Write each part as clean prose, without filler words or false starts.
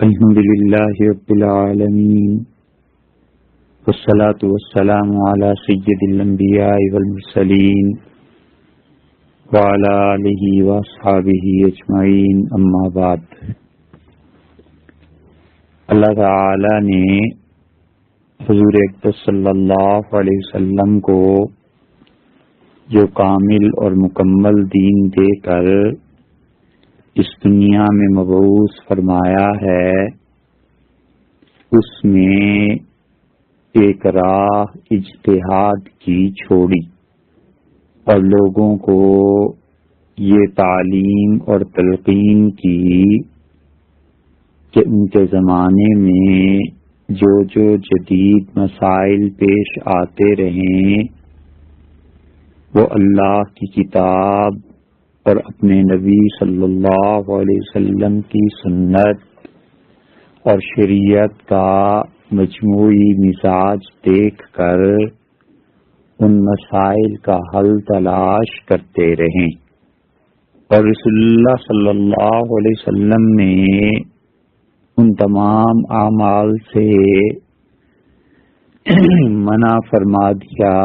الحمد للہ رب العالمین والصلاة والسلام علی سید الانبیاء والمرسلین وعلی آلہ واصحابہ اجمعین، اما بعد۔ اللہ تعالی نے حضور اقدس صلی اللہ علیہ وسلم کو جو کامل اور مکمل دین دے کر اس دنیا میں مبعوث فرمایا ہے، اس میں ایک راہ اجتہاد کی چھوڑی اور لوگوں کو یہ تعلیم اور تلقین کی کہ ان کے زمانے میں جو جدید مسائل پیش آتے رہیں وہ اللہ کی کتاب اور اپنے نبی صلی اللہ علیہ وسلم کی سنت اور شریعت کا مجموعی مزاج دیکھ کر ان مسائل کا حل تلاش کرتے رہیں، اور رسول اللہ صلی اللہ علیہ وسلم نے ان تمام اعمال سے منع فرما دیا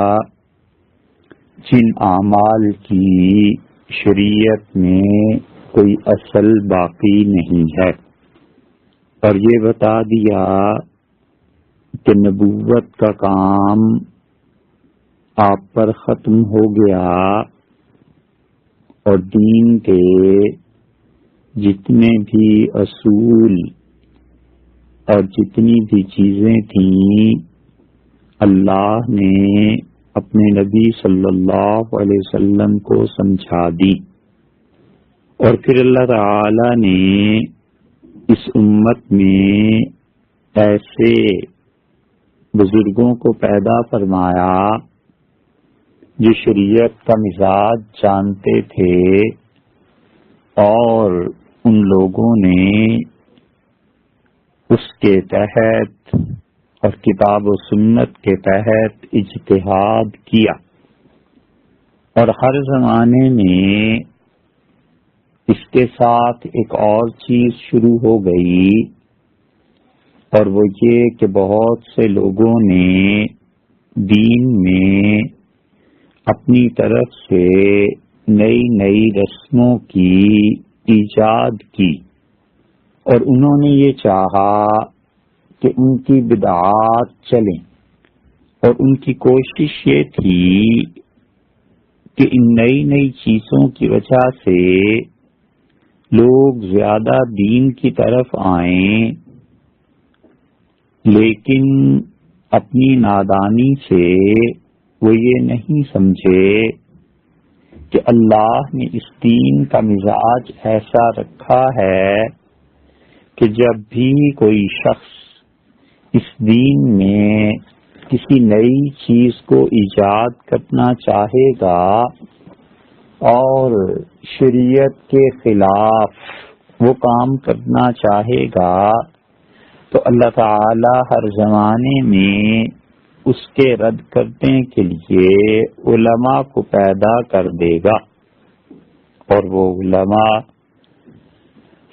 جن اعمال کی شریعت میں کوئی اصل باقی نہیں ہے، اور یہ بتا دیا کہ نبوت کا کام آپ پر ختم ہو گیا اور دین کے جتنے بھی اصول اور جتنی بھی چیزیں تھیں اللہ نے اپنے نبی صلی اللہ علیہ وسلم کو سمجھا دی، اور پھر اللہ تعالی نے اس امت میں ایسے بزرگوں کو پیدا فرمایا جو شریعت کا مزاج جانتے تھے، اور ان لوگوں نے اس کے تحت اور کتاب و سنت کے تحت اجتہاد کیا، اور ہر زمانے میں اس کے ساتھ ایک اور چیز شروع ہو گئی، اور وہ یہ کہ بہت سے لوگوں نے دین میں اپنی طرف سے نئی نئی رسموں کی ایجاد کی، اور انہوں نے یہ چاہا کہ ان کی بدعات چلیں، اور ان کی کوشش یہ تھی کہ ان نئی نئی چیزوں کی وجہ سے لوگ زیادہ دین کی طرف آئیں، لیکن اپنی نادانی سے وہ یہ نہیں سمجھے کہ اللہ نے اس دین کا مزاج ایسا رکھا ہے کہ جب بھی کوئی شخص اس دین میں کسی نئی چیز کو ایجاد کرنا چاہے گا اور شریعت کے خلاف وہ کام کرنا چاہے گا تو اللہ تعالی ہر زمانے میں اس کے رد کرنے کے لیے علماء کو پیدا کر دے گا، اور وہ علماء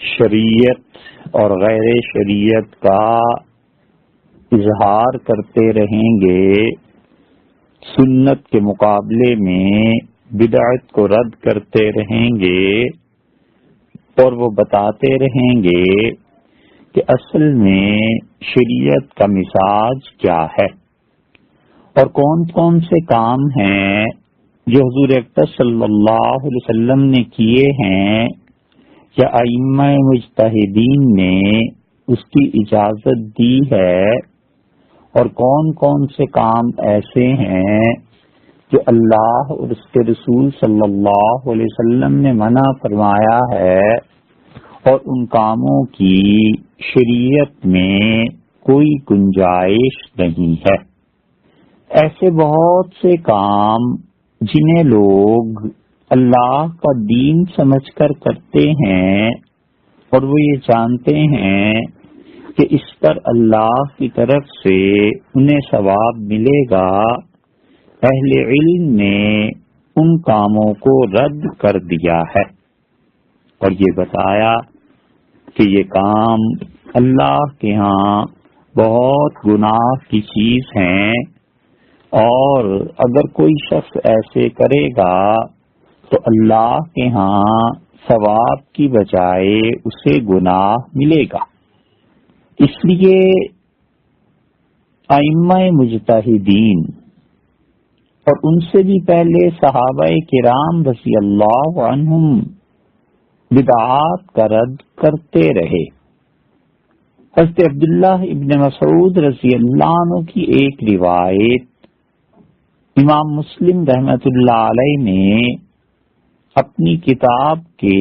شریعت اور غیر شریعت کا اظہار کرتے رہیں گے، سنت کے مقابلے میں بدعت کو رد کرتے رہیں گے، اور وہ بتاتے رہیں گے کہ اصل میں شریعت کا مزاج کیا ہے، اور کون کون سے کام ہیں جو حضور اقدس صلی اللہ علیہ وسلم نے کیے ہیں یا ائمہ مجتہدین نے اس کی اجازت دی ہے، اور کون کون سے کام ایسے ہیں جو اللہ اور اس کے رسول صلی اللہ علیہ وسلم نے منع فرمایا ہے، اور ان کاموں کی شریعت میں کوئی گنجائش نہیں ہے۔ ایسے بہت سے کام جنہیں لوگ اللہ کا دین سمجھ کر کرتے ہیں، اور وہ یہ جانتے ہیں کہ اس پر اللہ کی طرف سے انہیں ثواب ملے گا، اہل علم نے ان کاموں کو رد کر دیا ہے، اور یہ بتایا کہ یہ کام اللہ کے ہاں بہت گناہ کی چیز ہیں، اور اگر کوئی شخص ایسے کرے گا تو اللہ کے ہاں ثواب کی بجائے اسے گناہ ملے گا۔ اس لیے ائمہ مجتہدین اور ان سے بھی پہلے صحابہ کرام رضی اللہ عنہم بدعات کا رد کرتے رہے۔ حضرت عبداللہ ابن مسعود رضی اللہ عنہ کی ایک روایت امام مسلم رحمۃ اللہ علیہ نے اپنی کتاب کے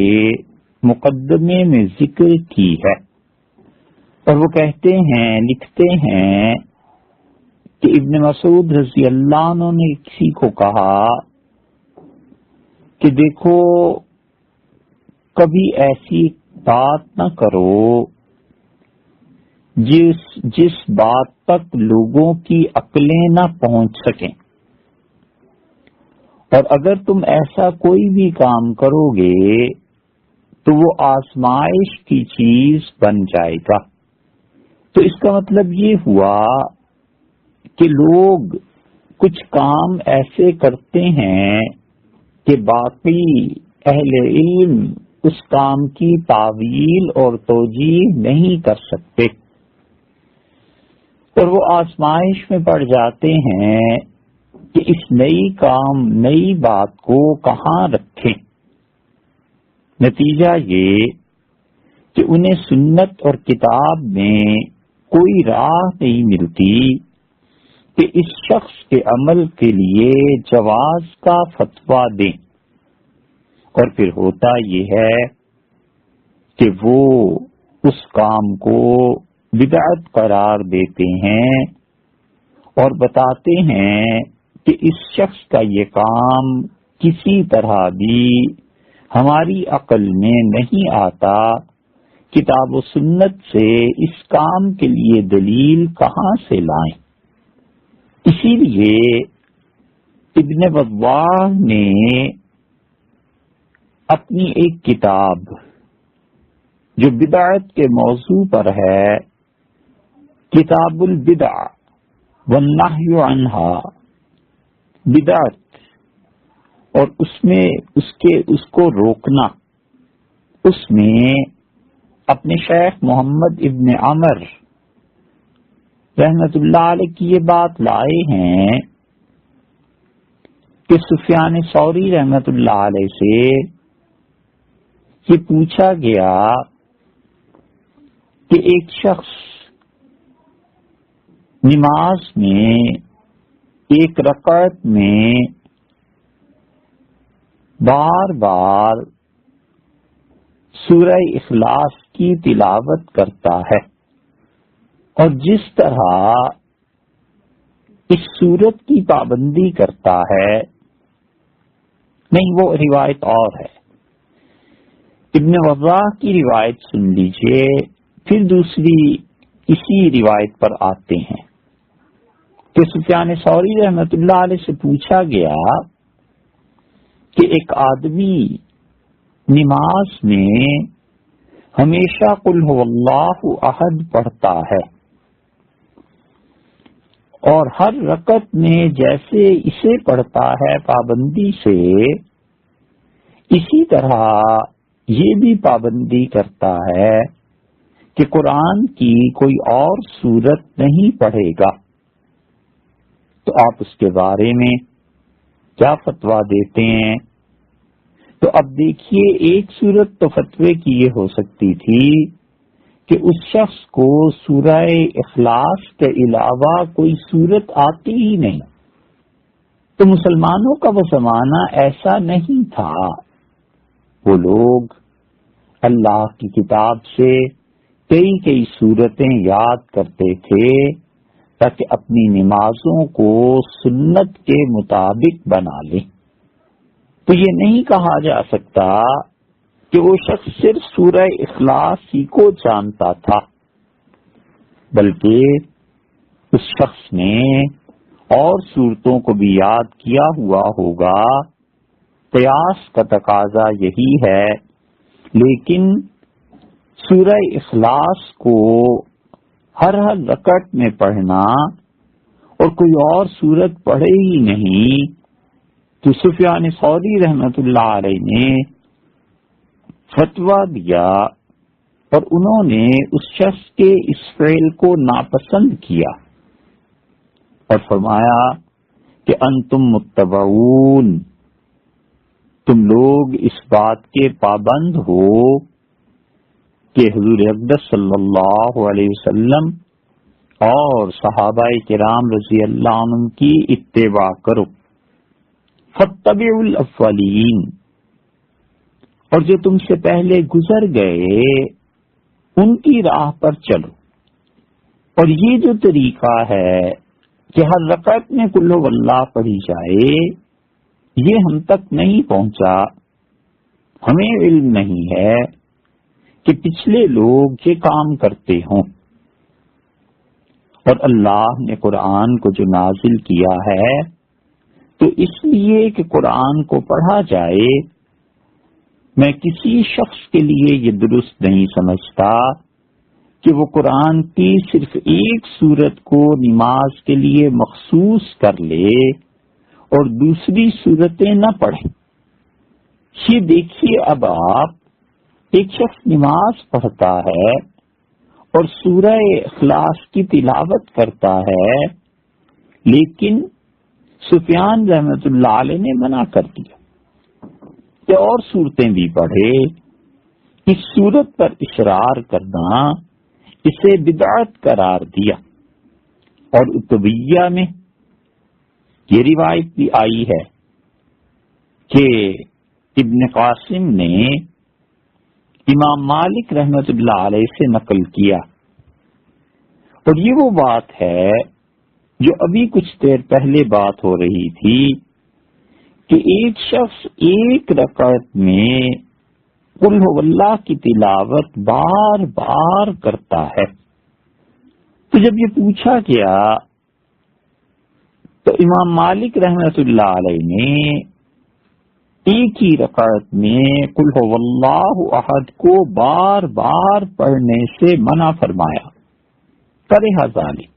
مقدمے میں ذکر کی ہے، اور وہ کہتے ہیں، لکھتے ہیں کہ ابن مسعود رضی اللہ عنہ نے کسی کو کہا کہ دیکھو، کبھی ایسی بات نہ کرو جس بات تک لوگوں کی عقلیں نہ پہنچ سکیں، اور اگر تم ایسا کوئی بھی کام کرو گے تو وہ آزمائش کی چیز بن جائے گا۔ تو اس کا مطلب یہ ہوا کہ لوگ کچھ کام ایسے کرتے ہیں کہ باقی اہل علم اس کام کی تعویل اور توجیہ نہیں کر سکتے، اور وہ آزمائش میں پڑ جاتے ہیں کہ اس نئی بات کو کہاں رکھیں۔ نتیجہ یہ کہ انہیں سنت اور کتاب میں کوئی راہ نہیں ملتی کہ اس شخص کے عمل کے لیے جواز کا فتویٰ دیں، اور پھر ہوتا یہ ہے کہ وہ اس کام کو بدعت قرار دیتے ہیں اور بتاتے ہیں کہ اس شخص کا یہ کام کسی طرح بھی ہماری عقل میں نہیں آتا، کتاب و سنت سے اس کام کے لیے دلیل کہاں سے لائیں۔ اسی لیے ابن بطوح نے اپنی ایک کتاب جو بدعت کے موضوع پر ہے، کتاب البدع والنہی عنہا، بدعت اور اس کو روکنا، اس میں اپنے شیخ محمد ابن عمر رحمت اللہ علیہ کی یہ بات لائے ہیں کہ سفیان ثوری رحمت اللہ علیہ سے یہ پوچھا گیا کہ ایک شخص نماز میں ایک رکعت میں بار بار سورہ اخلاص کی تلاوت کرتا ہے، اور جس طرح اس سورت کی پابندی کرتا ہے، نہیں وہ روایت اور ہے، ابن وضاح کی روایت سن لیجئے، پھر دوسری اسی روایت پر آتے ہیں کہ سفیان ثوری رحمت اللہ علیہ سے پوچھا گیا کہ ایک آدمی نماز میں ہمیشہ قل هو اللہ احد پڑھتا ہے، اور ہر رکعت میں جیسے اسے پڑھتا ہے پابندی سے، اسی طرح یہ بھی پابندی کرتا ہے کہ قرآن کی کوئی اور سورت نہیں پڑھے گا، تو آپ اس کے بارے میں کیا فتویٰ دیتے ہیں؟ تو اب دیکھیے، ایک صورت تو فتوے کی یہ ہو سکتی تھی کہ اس شخص کو سورہ اخلاص کے علاوہ کوئی صورت آتی ہی نہیں، تو مسلمانوں کا وہ زمانہ ایسا نہیں تھا، وہ لوگ اللہ کی کتاب سے کئی صورتیں یاد کرتے تھے تاکہ اپنی نمازوں کو سنت کے مطابق بنا لیں۔ تو یہ نہیں کہا جا سکتا کہ وہ شخص صرف سورہ اخلاص ہی کو جانتا تھا، بلکہ اس شخص نے اور صورتوں کو بھی یاد کیا ہوا ہوگا۔ قیاس کا تقاضا یہی ہے، لیکن سورہ اخلاص کو ہر رکعت میں پڑھنا اور کوئی اور سورت پڑھے ہی نہیں، تو سفیان ثوری رحمۃ اللہ علیہ نے فتویٰ دیا اور انہوں نے اس شخص کے اس فعل کو ناپسند کیا اور فرمایا کہ انتم متبعون، تم لوگ اس بات کے پابند ہو کہ حضور اقدس صلی اللہ علیہ وسلم اور صحابہ کرام رضی اللہ عنہ کی اتباع کرو، فاتبعوا الاولین، اور جو تم سے پہلے گزر گئے ان کی راہ پر چلو۔ اور یہ جو طریقہ ہے کہ ہر رکعت میں قل ہو اللہ پڑھی جائے، یہ ہم تک نہیں پہنچا، ہمیں علم نہیں ہے کہ پچھلے لوگ یہ کام کرتے ہوں۔ اور اللہ نے قرآن کو جو نازل کیا ہے تو اس لیے کہ قرآن کو پڑھا جائے، میں کسی شخص کے لیے یہ درست نہیں سمجھتا کہ وہ قرآن کی صرف ایک سورت کو نماز کے لیے مخصوص کر لے اور دوسری سورتیں نہ پڑھے۔ یہ دیکھیے، اب آپ ایک شخص نماز پڑھتا ہے اور سورہ اخلاص کی تلاوت کرتا ہے، لیکن سفیان رحمۃ اللہ علیہ نے منع کر دیا کہ اور صورتیں بھی پڑھے۔ اس صورت پر اصرار کرنا اسے بدعت قرار دیا۔ اور اتبیہ میں یہ روایت بھی آئی ہے کہ ابن قاسم نے امام مالک رحمۃ اللہ علیہ سے نقل کیا، اور یہ وہ بات ہے جو ابھی کچھ دیر پہلے بات ہو رہی تھی کہ ایک شخص ایک رکعت میں قل ہو اللہ کی تلاوت بار بار کرتا ہے۔ تو جب یہ پوچھا گیا تو امام مالک رحمۃ اللہ علیہ نے ایک ہی رکعت میں قل ہو اللہ احد کو بار بار پڑھنے سے منع فرمایا، کرہ ذالک،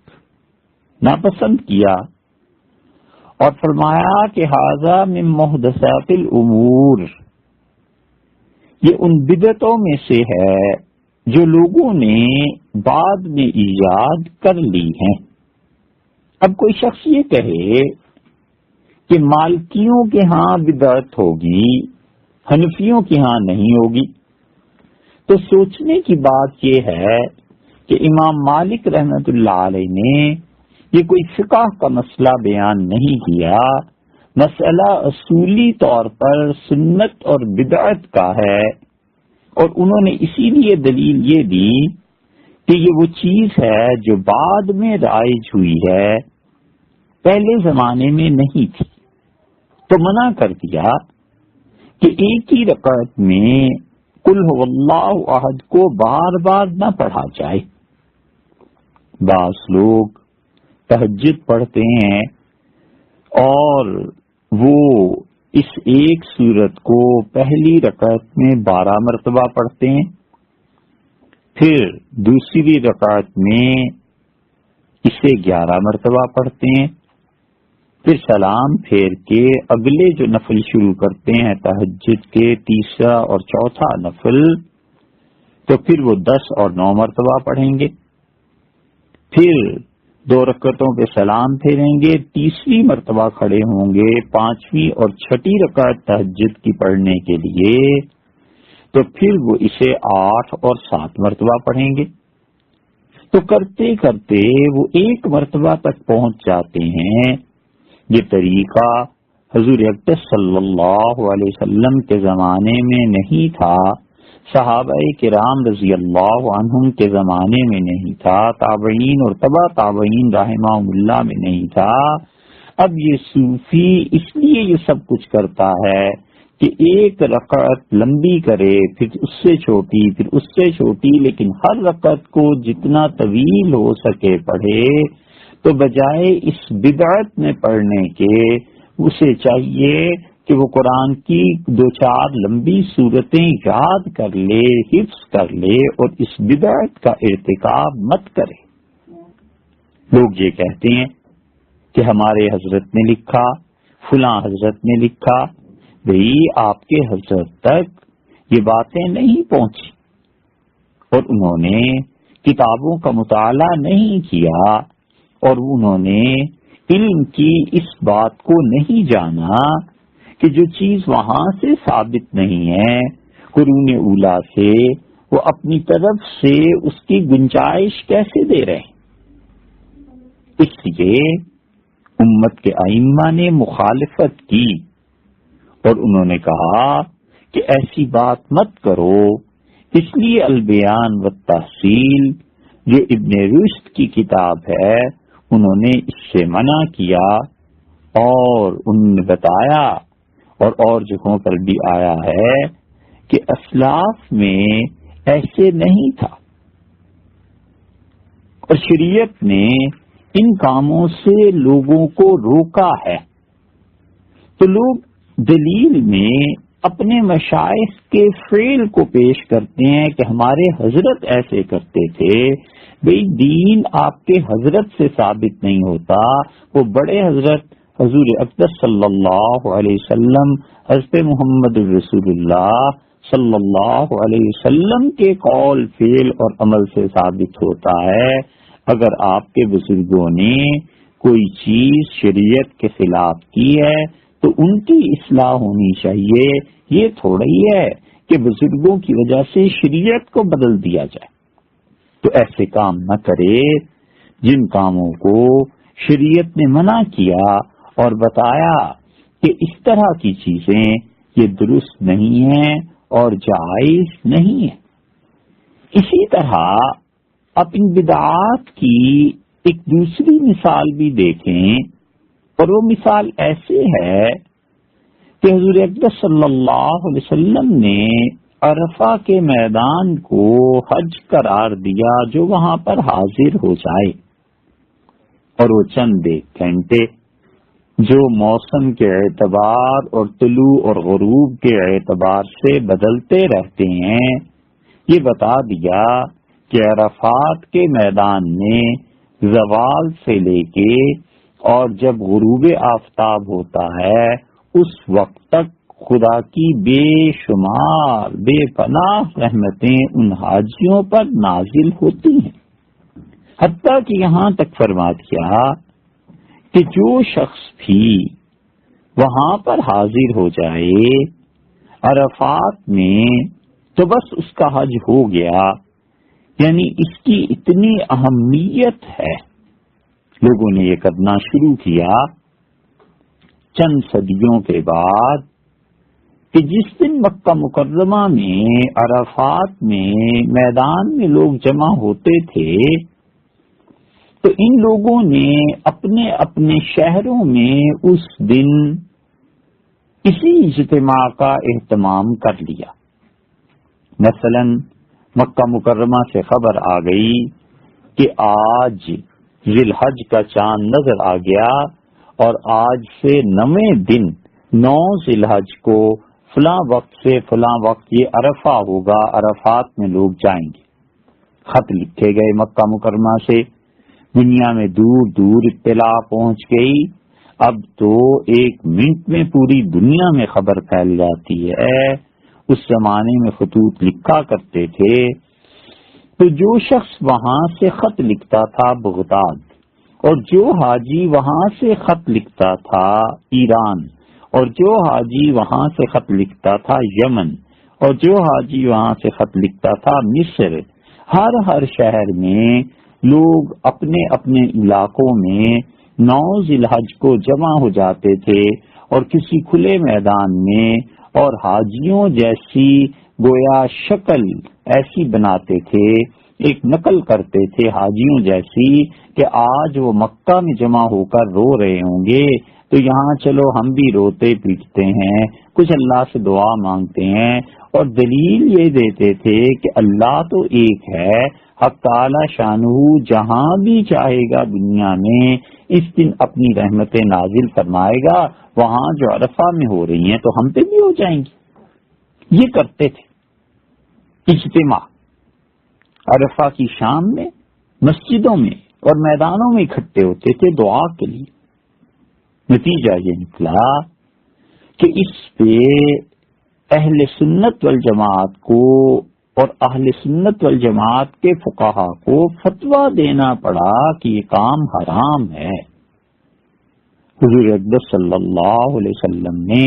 ناپسند کیا، اور فرمایا کہ ھذا من محدثات الامور، یہ ان بدعتوں میں سے ہے جو لوگوں نے بعد میں ایجاد کر لی ہیں۔ اب کوئی شخص یہ کہے کہ مالکیوں کے ہاں بدعت ہوگی، حنفیوں کے ہاں نہیں ہوگی، تو سوچنے کی بات یہ ہے کہ امام مالک رحمۃ اللہ علیہ نے یہ کوئی فقہ کا مسئلہ بیان نہیں کیا، مسئلہ اصولی طور پر سنت اور بدعت کا ہے، اور انہوں نے اسی لیے دلیل یہ دی کہ یہ وہ چیز ہے جو بعد میں رائج ہوئی ہے، پہلے زمانے میں نہیں تھی، تو منع کر دیا کہ ایک ہی رکعت میں قل هو اللہ احد کو بار بار نہ پڑھا جائے۔ بعض لوگ تہجد پڑھتے ہیں اور وہ اس ایک سورت کو پہلی رکعت میں 12 مرتبہ پڑھتے ہیں، پھر دوسری رکعت میں اسے 11 مرتبہ پڑھتے ہیں، پھر سلام پھیر کے اگلے جو نفل شروع کرتے ہیں تہجد کے، تیسرا اور چوتھا نفل، تو پھر وہ 10 اور 9 مرتبہ پڑھیں گے، پھر 2 رکعتوں پہ سلام پھیریں گے، تیسری مرتبہ کھڑے ہوں گے 5ویں اور 6ٹھی رکعت تہجد کی پڑھنے کے لیے، تو پھر وہ اسے 8 اور 7 مرتبہ پڑھیں گے۔ تو کرتے کرتے وہ 1 مرتبہ تک پہنچ جاتے ہیں۔ یہ طریقہ حضور اقدس صلی اللہ علیہ وسلم کے زمانے میں نہیں تھا، صحابہ کرام رضی اللہ عنہم کے زمانے میں نہیں تھا، تابعین اور تبع تابعین رحمہم اللہ میں نہیں تھا۔ اب یہ صوفی اس لیے یہ سب کچھ کرتا ہے کہ ایک رکعت لمبی کرے، پھر اس سے چھوٹی، پھر اس سے چھوٹی، لیکن ہر رکعت کو جتنا طویل ہو سکے پڑھے، تو بجائے اس بدعت میں پڑھنے کے اسے چاہیے کہ وہ قرآن کی 2-4 لمبی صورتیں یاد کر لے، حفظ کر لے اور اس بدعت کا ارتکاب مت کرے۔ لوگ یہ کہتے ہیں کہ ہمارے حضرت نے لکھا، فلاں حضرت نے لکھا۔ بھئی آپ کے حضرت تک یہ باتیں نہیں پہنچی اور انہوں نے کتابوں کا مطالعہ نہیں کیا اور انہوں نے علم کی اس بات کو نہیں جانا کہ جو چیز وہاں سے ثابت نہیں ہے قرون اولیٰ سے، وہ اپنی طرف سے اس کی گنجائش کیسے دے رہے ہیں۔ اس لیے امت کے ائمہ نے مخالفت کی اور انہوں نے کہا کہ ایسی بات مت کرو۔ اس لیے البیان والتحصیل جو ابن رشد کی کتاب ہے انہوں نے اس سے منع کیا اور انہوں نے بتایا اور جگہوں پر بھی آیا ہے کہ اسلاف میں ایسے نہیں تھا اور شریعت نے ان کاموں سے لوگوں کو روکا ہے۔ تو لوگ دلیل میں اپنے مشائخ کے فعل کو پیش کرتے ہیں کہ ہمارے حضرت ایسے کرتے تھے۔ بھئی دین آپ کے حضرت سے ثابت نہیں ہوتا، وہ بڑے حضرت حضور اقدس صلی اللہ علیہ وسلم، حضرت محمد رسول اللہ صلی اللہ علیہ وسلم کے قول، فعل اور عمل سے ثابت ہوتا ہے۔ اگر آپ کے بزرگوں نے کوئی چیز شریعت کے خلاف کی ہے تو ان کی اصلاح ہونی چاہیے، یہ تھوڑا ہی ہے کہ بزرگوں کی وجہ سے شریعت کو بدل دیا جائے۔ تو ایسے کام نہ کرے جن کاموں کو شریعت نے منع کیا اور بتایا کہ اس طرح کی چیزیں یہ درست نہیں ہیں اور جائز نہیں ہیں۔ اسی طرح اب ان بدعات کی ایک دوسری مثال بھی دیکھیں، اور وہ مثال ایسے ہے کہ حضور اقدس صلی اللہ علیہ وسلم نے عرفہ کے میدان کو حج قرار دیا جو وہاں پر حاضر ہو جائے، اور وہ چند ایک گھنٹے جو موسم کے اعتبار اور طلوع اور غروب کے اعتبار سے بدلتے رہتے ہیں، یہ بتا دیا کہ عرفات کے میدان میں زوال سے لے کے اور جب غروب آفتاب ہوتا ہے اس وقت تک خدا کی بے شمار بے پناہ رحمتیں ان حاجیوں پر نازل ہوتی ہیں، حتیٰ کہ یہاں تک فرما دیا کہ جو شخص بھی وہاں پر حاضر ہو جائے عرفات میں تو بس اس کا حج ہو گیا۔ یعنی اس کی اتنی اہمیت ہے، لوگوں نے یہ کرنا شروع کیا چند صدیوں کے بعد کہ جس دن مکہ مکرمہ میں عرفات میں میدان میں لوگ جمع ہوتے تھے تو ان لوگوں نے اپنے اپنے شہروں میں اس دن اسی اجتماع کا اہتمام کر لیا۔ مثلا مکہ مکرمہ سے خبر آ گئی کہ آج ذی الحج کا چاند نظر آ گیا اور آج سے 9 دن 9 ذی الحج کو فلاں وقت سے فلاں وقت یہ عرفہ ہوگا، عرفات میں لوگ جائیں گے۔ خط لکھے گئے مکہ مکرمہ سے، دنیا میں دور دور اطلاع پہنچ گئی۔ اب تو 1 منٹ میں پوری دنیا میں خبر پھیل جاتی ہے۔ اس زمانے میں خطوط لکھا کرتے تھے، تو جو شخص وہاں سے خط لکھتا تھا بغداد، اور جو حاجی وہاں سے خط لکھتا تھا ایران، اور جو حاجی وہاں سے خط لکھتا تھا یمن، اور جو حاجی وہاں سے خط لکھتا تھا مصر، ہر شہر میں لوگ اپنے اپنے علاقوں میں 9 ذی الحج کو جمع ہو جاتے تھے اور کسی کھلے میدان میں اور حاجیوں جیسی گویا شکل ایسی بناتے تھے ایک نقل کرتے تھے حاجیوں جیسی کہ آج وہ مکہ میں جمع ہو کر رو رہے ہوں گے تو یہاں چلو ہم بھی روتے پیٹتے ہیں، کچھ اللہ سے دعا مانگتے ہیں، اور دلیل یہ دیتے تھے کہ اللہ تو ایک ہے، حق تعالی شانہ جہاں بھی چاہے گا دنیا میں اس دن اپنی رحمتیں نازل فرمائے گا، وہاں جو عرفہ میں ہو رہی ہیں تو ہم پہ بھی ہو جائیں گی۔ یہ کرتے تھے اجتماع عرفہ کی شام میں، مسجدوں میں اور میدانوں میں اکٹھے ہوتے تھے دعا کے لیے۔ نتیجہ یہ نکلا کہ اس پہ اہل سنت والجماعت کو اور اہل سنت والجماعت کے فقہا کو فتویٰ دینا پڑا کہ یہ کام حرام ہے۔ حضور اقدس صلی اللہ علیہ وسلم نے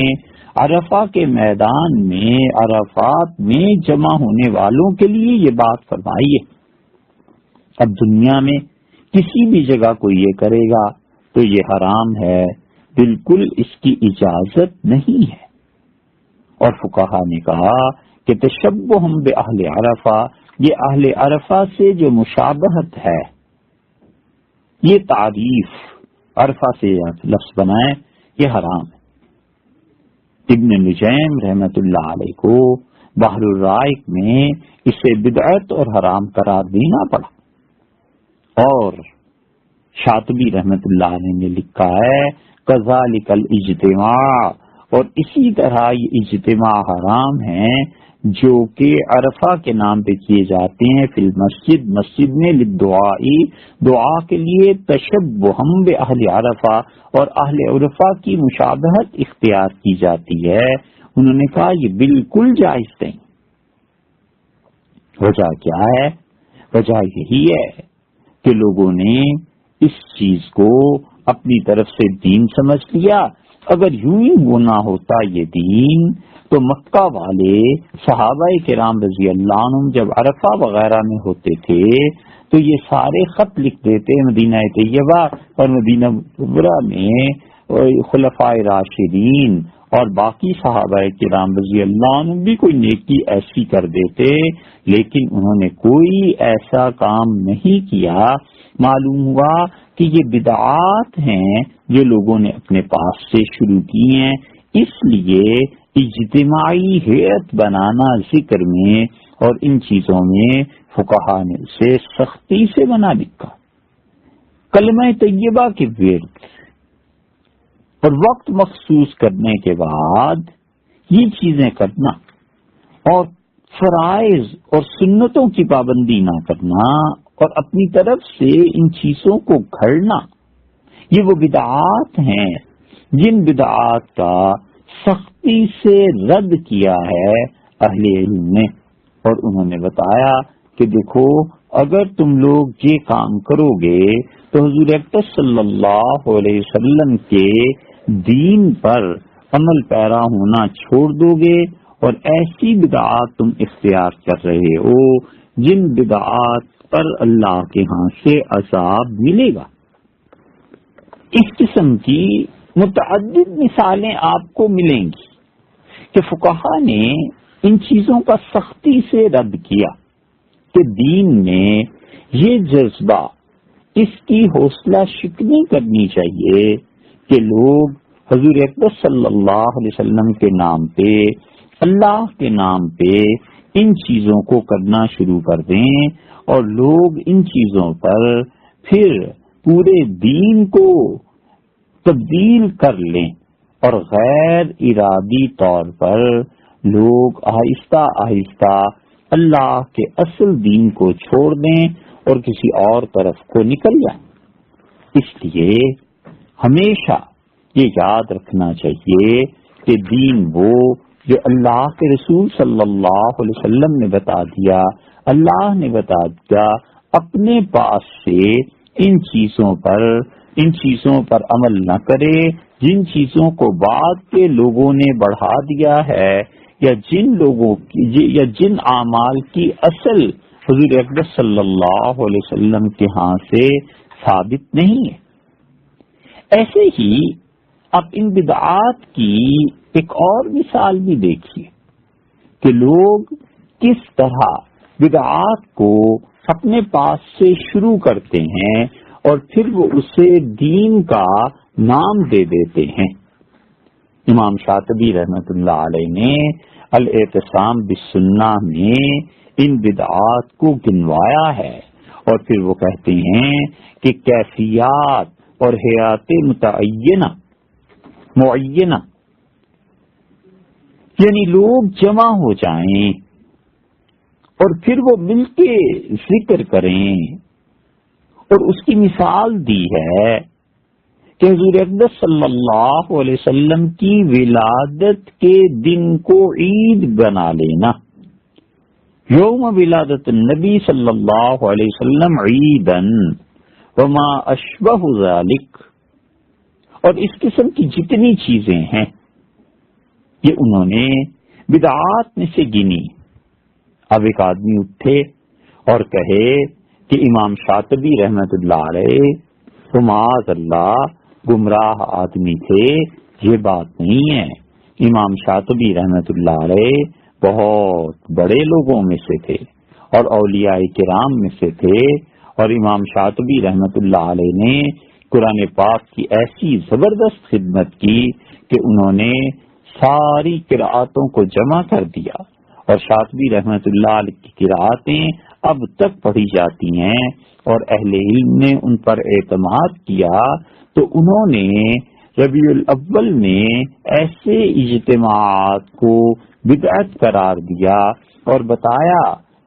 عرفہ کے میدان میں عرفات میں جمع ہونے والوں کے لیے یہ بات فرمائی ہے۔ اب دنیا میں کسی بھی جگہ کوئی یہ کرے گا تو یہ حرام ہے، بالکل اس کی اجازت نہیں ہے۔ اور فقہا نے کہا کہ تشبہم بأہل عرفہ، یہ اہل عرفہ سے جو مشابہت ہے، یہ تعریف عرفہ سے لفظ بنائے، یہ حرام ہے۔ ابن نجیم رحمت اللہ علیہ کو بحر الرائق میں اسے بدعت اور حرام قرار دینا پڑا، اور شاطبی رحمت اللہ علیہ نے لکھا ہے کذالک الاجتماع، اور اسی طرح یہ اجتماع حرام ہیں جو کہ عرفہ کے نام پہ کیے جاتے ہیں فی المسجد، مسجد میں للدعاء، دعا کے لیے، تشبہم باہل عرفہ، اور اہل عرفہ کی مشابہت اختیار کی جاتی ہے۔ انہوں نے کہا یہ بالکل جائز نہیں۔ وجہ کیا ہے؟ وجہ یہی ہے کہ لوگوں نے اس چیز کو اپنی طرف سے دین سمجھ لیا۔ اگر یوں ہی ہونا ہوتا یہ دین تو مکہ والے صحابہ کرام رضی اللہ عنہم جب عرفہ وغیرہ میں ہوتے تھے تو یہ سارے خط لکھ دیتے مدینہ طیبہ اور مدینہ منورہ میں خلفائے راشدین اور باقی صحابہ کرام رضی اللہ عنہم بھی کوئی نیکی ایسی کر دیتے، لیکن انہوں نے کوئی ایسا کام نہیں کیا۔ معلوم ہوا کہ یہ بدعات ہیں جو لوگوں نے اپنے پاس سے شروع کی ہیں، اس لیے اجتماعی ہیئت بنانا ذکر میں اور ان چیزوں میں فقہا نے اسے سختی سے بنا لکھا۔ کلمہ طیبہ کے ورد اور وقت مخصوص کرنے کے بعد یہ چیزیں کرنا اور فرائض اور سنتوں کی پابندی نہ کرنا اور اپنی طرف سے ان چیزوں کو گھڑنا، یہ وہ بدعات ہیں جن بدعات کا سختی سے رد کیا ہے اہل علم نے، اور انہوں نے بتایا کہ دیکھو اگر تم لوگ یہ کام کرو گے تو حضور اقدس صلی اللہ علیہ وسلم کے دین پر عمل پیرا ہونا چھوڑ دو گے، اور ایسی بدعات تم اختیار کر رہے ہو جن بدعات پر اللہ کے ہاں سے عذاب ملے گا۔ اس قسم کی متعدد مثالیں آپ کو ملیں گی کہ فقہا نے ان چیزوں کا سختی سے رد کیا کہ دین میں یہ جذبہ، اس کی حوصلہ شکنی کرنی چاہیے کہ لوگ حضور اقدس صلی اللہ علیہ وسلم کے نام پہ، اللہ کے نام پہ ان چیزوں کو کرنا شروع کر دیں، اور لوگ ان چیزوں پر پھر پورے دین کو تبدیل کر لیں، اور غیر ارادی طور پر لوگ آہستہ آہستہ اللہ کے اصل دین کو چھوڑ دیں اور کسی اور طرف کو نکل جائیں۔ اس لیے ہمیشہ یہ یاد رکھنا چاہیے کہ دین وہ جو اللہ کے رسول صلی اللہ علیہ وسلم نے بتا دیا، اللہ نے بتا دیا، اپنے پاس سے ان چیزوں پر عمل نہ کرے جن چیزوں کو بعد کے لوگوں نے بڑھا دیا ہے، یا جن اعمال کی اصل حضور اقدس صلی اللہ علیہ وسلم کے ہاں سے ثابت نہیں ہے۔ ایسے ہی اب ان بدعات کی ایک اور مثال بھی دیکھیے کہ لوگ کس طرح بدعات کو اپنے پاس سے شروع کرتے ہیں اور پھر وہ اسے دین کا نام دے دیتے ہیں۔ امام شاطبی رحمۃ اللہ علیہ نے الاعتصام بالسنہ میں ان بدعات کو گنوایا ہے، اور پھر وہ کہتے ہیں کہ کیفیات اور حیات معینہ یعنی لوگ جمع ہو جائیں اور پھر وہ مل کے ذکر کریں، اور اس کی مثال دی ہے کہ حضور اقدس صلی اللہ علیہ وسلم کی ولادت کے دن کو عید بنا لینا، یوم ولادت النبی صلی اللہ علیہ وسلم عیدن وما اشبہ ذالک، اور اس قسم کی جتنی چیزیں ہیں یہ انہوں نے بدعات میں سے گنی۔ اب ایک آدمی اٹھے اور کہے کہ امام شاطبی رحمت اللہ علیہ تو معاذ اللہ گمراہ آدمی تھے، یہ بات نہیں ہے۔ امام شاطبی رحمت اللہ علیہ بہت بڑے لوگوں میں سے تھے اور اولیاء کرام میں سے تھے، اور امام شاطبی رحمت اللہ علیہ نے قرآن پاک کی ایسی زبردست خدمت کی کہ انہوں نے ساری قرآتوں کو جمع کر دیا، اور شاطبی رحمت اللہ علیہ کی قرآتیں اب تک پڑھی جاتی ہیں، اور اہل علم نے ان پر اعتماد کیا تو انہوں نے ربیع الاول میں ایسے اجتماعات کو بدعت قرار دیا اور بتایا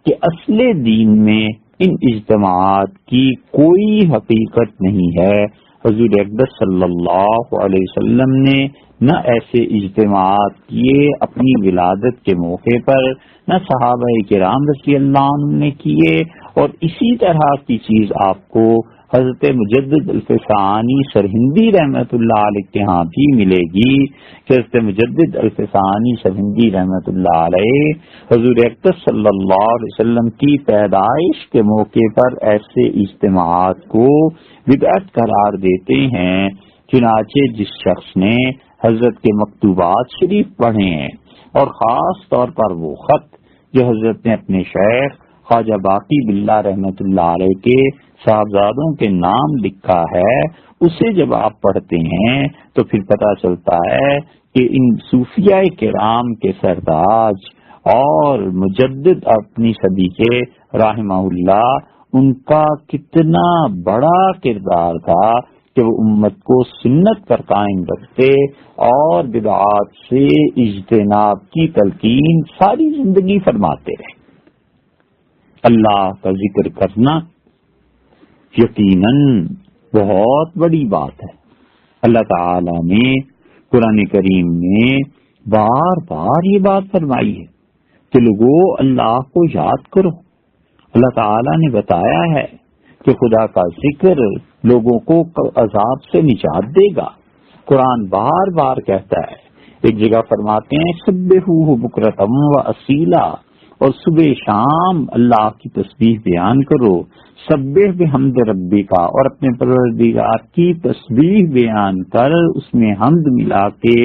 کہ اصل دین میں ان اجتماعات کی کوئی حقیقت نہیں ہے۔ حضور اقدس صلی اللہ علیہ وسلم نے نہ ایسے اجتماعات کیے اپنی ولادت کے موقع پر، نہ صحابہ کرام رضی اللہ عنہ نے کیے، اور اسی طرح کی چیز آپ کو حضرت مجدد الفسانی سرہندی رحمت اللہ علیہ کے ہاں بھی ملے گی کہ حضرت مجدد الفسانی سرہندی رحمت اللہ علیہ حضور اقدس صلی اللہ علیہ وسلم کی پیدائش کے موقع پر ایسے اجتماعات کو بدعت قرار دیتے ہیں۔ چنانچہ جس شخص نے حضرت کے مکتوبات شریف پڑھے ہیں، اور خاص طور پر وہ خط جو حضرت نے اپنے شیخ خواجہ باقی باللہ رحمت اللہ علیہ کے صاحبزادوں کے نام لکھا ہے، اسے جب آپ پڑھتے ہیں تو پھر پتہ چلتا ہے کہ ان صوفیاء کرام کے سرداج اور مجدد اپنی صدی کے رحمہ اللہ، ان کا کتنا بڑا کردار تھا کہ وہ امت کو سنت پر قائم رکھتے اور بدعات سے اجتناب کی تلقین ساری زندگی فرماتے رہے۔ اللہ کا ذکر کرنا یقیناً بہت بڑی بات ہے۔ اللہ تعالی نے قرآن کریم میں بار بار یہ بات فرمائی ہے کہ لوگوں اللہ کو یاد کرو۔ اللہ تعالی نے بتایا ہے کہ خدا کا ذکر لوگوں کو عذاب سے نجات دے گا۔ قرآن بار بار کہتا ہے، ایک جگہ فرماتے ہیں سبحوہ بکرۃ و اصیلا، اور صبح شام اللہ کی تسبیح بیان کرو، سبح بحمد ربی کا، اور اپنے پروردگار کی تسبیح بیان کر اس میں حمد ملا کے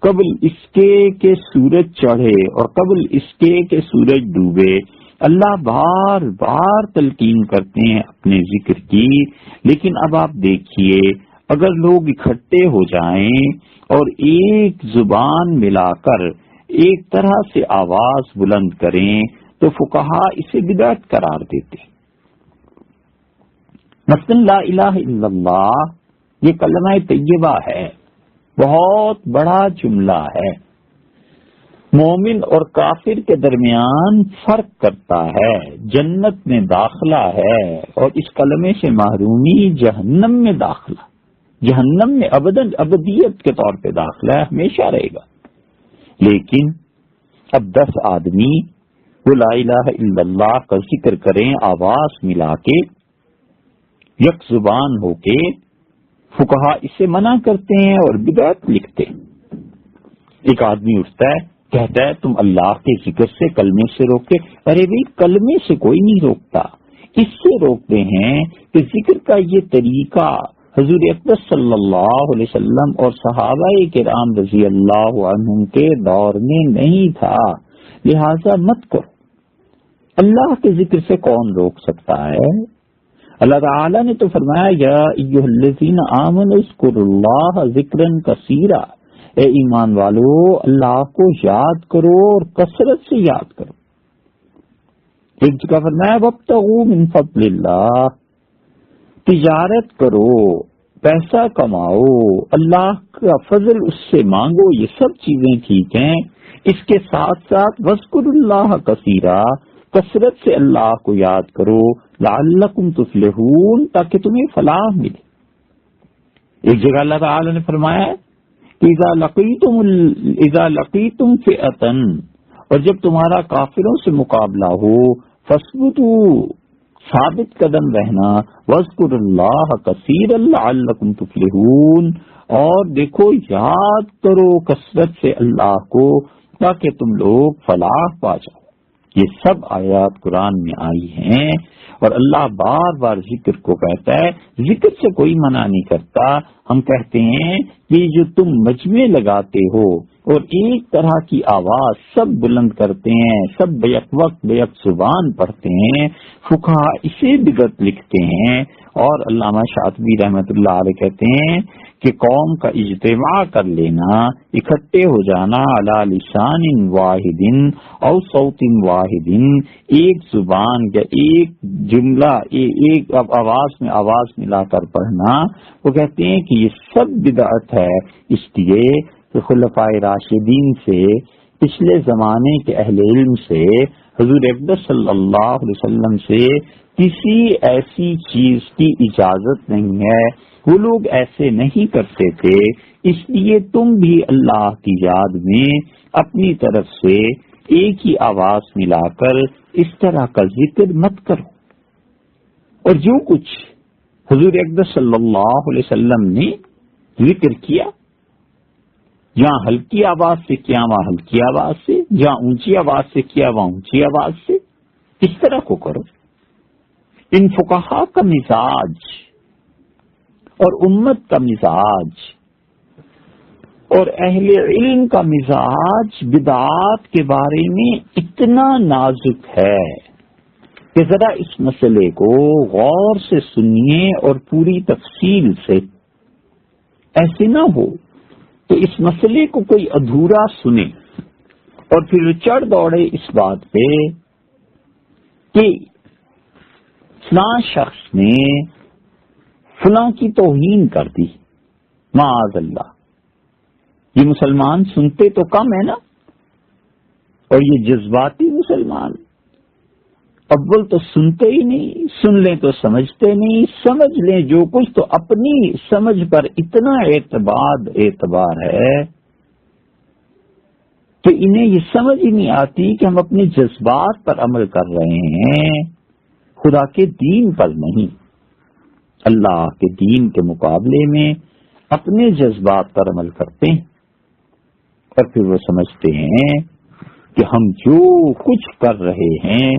قبل اس کے کہ سورج چڑھے اور قبل اس کے کہ سورج ڈوبے۔ اللہ بار بار تلقین کرتے ہیں اپنے ذکر کی، لیکن اب آپ دیکھیے اگر لوگ اکٹھے ہو جائیں اور ایک زبان ملا کر ایک طرح سے آواز بلند کریں تو فقہا اسے بدعت قرار دیتے۔ مثلا لا الہ الا اللہ یہ کلمہ طیبہ ہے، بہت بڑا جملہ ہے، مومن اور کافر کے درمیان فرق کرتا ہے، جنت میں داخلہ ہے، اور اس کلمے سے محرومی جہنم میں داخلہ، جہنم میں ابدیت کے طور پہ داخلہ ہے، ہمیشہ رہے گا۔ لیکن اب 10 آدمی وہ لا الہ الا اللہ کا ذکر کریں آواز ملا کے، یک زبان ہو کے، فقہا اسے منع کرتے ہیں اور بدعت لکھتے ہیں۔ ایک آدمی اٹھتا ہے کہتا ہے تم اللہ کے ذکر سے کلمے سے روکتے، ارے بھائی کلمے سے کوئی نہیں روکتا، اس سے روکتے ہیں کہ ذکر کا یہ طریقہ حضور اقدس صلی اللہ علیہ وسلم اور صحابہ کرام رضی اللہ عنہم کے دور میں نہیں تھا، لہذا مت کرو۔ اللہ کے ذکر سے کون روک سکتا ہے؟ اللہ تعالیٰ نے تو فرمایا یا ایھا الذین آمنوا اذکروا اللہ ذکرا کثیرا، اے ایمان والو اللہ کو یاد کرو اور کثرت سے یاد کرو۔ ایک جگہ فرمایا وابتغوا من فضل اللہ، تجارت کرو، پیسہ کماؤ، اللہ کا فضل اس سے مانگو، یہ سب چیزیں ٹھیک ہیں، اس کے ساتھ ساتھ وذکروا اللہ کثیرا، کثرت سے اللہ کو یاد کرو، لعلکم تفلحون، تاکہ تمہیں فلاح ملے۔ ایک جگہ اللہ تعالی نے فرمایا کہ اذا لقیتم فئۃ، اور جب تمہارا کافروں سے مقابلہ ہو، فاثبتوا، ثابت قدم رہنا، واذکروا اللہ کثیرا لعلکم تفلحون، اور دیکھو یاد کرو کثرت سے اللہ کو تاکہ تم لوگ فلاح پا جاؤ۔ یہ سب آیات قرآن میں آئی ہیں، اور اللہ بار بار ذکر کو کہتا ہے، ذکر سے کوئی منع نہیں کرتا۔ ہم کہتے ہیں کہ جو تم مجمع لگاتے ہو اور ایک طرح کی آواز سب بلند کرتے ہیں، سب بیک وقت بیک زبان پڑھتے ہیں، فقہا اسے بدعت لکھتے ہیں، اور علامہ شاطبی رحمۃ اللہ علیہ کہتے ہیں کہ قوم کا اجتماع کر لینا، اکٹھے ہو جانا، علی لسان واحد او صوت واحد، ایک زبان یا ایک جملہ ایک آواز میں آواز ملا کر پڑھنا، وہ کہتے ہیں کہ یہ سب بدعت ہے، اس لیے کہ خلفائے راشدین سے، پچھلے زمانے کے اہل علم سے، حضور اقدس صلی اللہ علیہ وسلم سے کسی ایسی چیز کی اجازت نہیں ہے، وہ لوگ ایسے نہیں کرتے تھے، اس لیے تم بھی اللہ کی یاد میں اپنی طرف سے ایک ہی آواز ملا کر اس طرح کا ذکر مت کرو۔ اور جو کچھ حضور اقدس صلی اللہ علیہ وسلم نے ذکر کیا، جہاں ہلکی آواز سے کیا وہاں ہلکی آواز سے، جہاں اونچی آواز سے کیا وہاں اونچی آواز سے، اس طرح کو کرو۔ ان فقہا کا مزاج اور امت کا مزاج اور اہل علم کا مزاج بدعات کے بارے میں اتنا نازک ہے کہ ذرا اس مسئلے کو غور سے سنیے اور پوری تفصیل سے، ایسے نہ ہو تو اس مسئلے کو کوئی ادھورا سنے اور پھر چڑھ دوڑے اس بات پہ کہ فلاں شخص نے فلاں کی توہین کر دی، معاذ اللہ۔ یہ مسلمان سنتے تو کم ہے نا، اور یہ جذباتی مسلمان اول تو سنتے ہی نہیں، سن لیں تو سمجھتے نہیں، سمجھ لیں جو کچھ تو اپنی سمجھ پر اتنا اعتبار ہے کہ انہیں یہ سمجھ ہی نہیں آتی کہ ہم اپنے جذبات پر عمل کر رہے ہیں، خدا کے دین پر نہیں۔ اللہ کے دین کے مقابلے میں اپنے جذبات پر عمل کرتے ہیں، اور پھر وہ سمجھتے ہیں کہ ہم جو کچھ کر رہے ہیں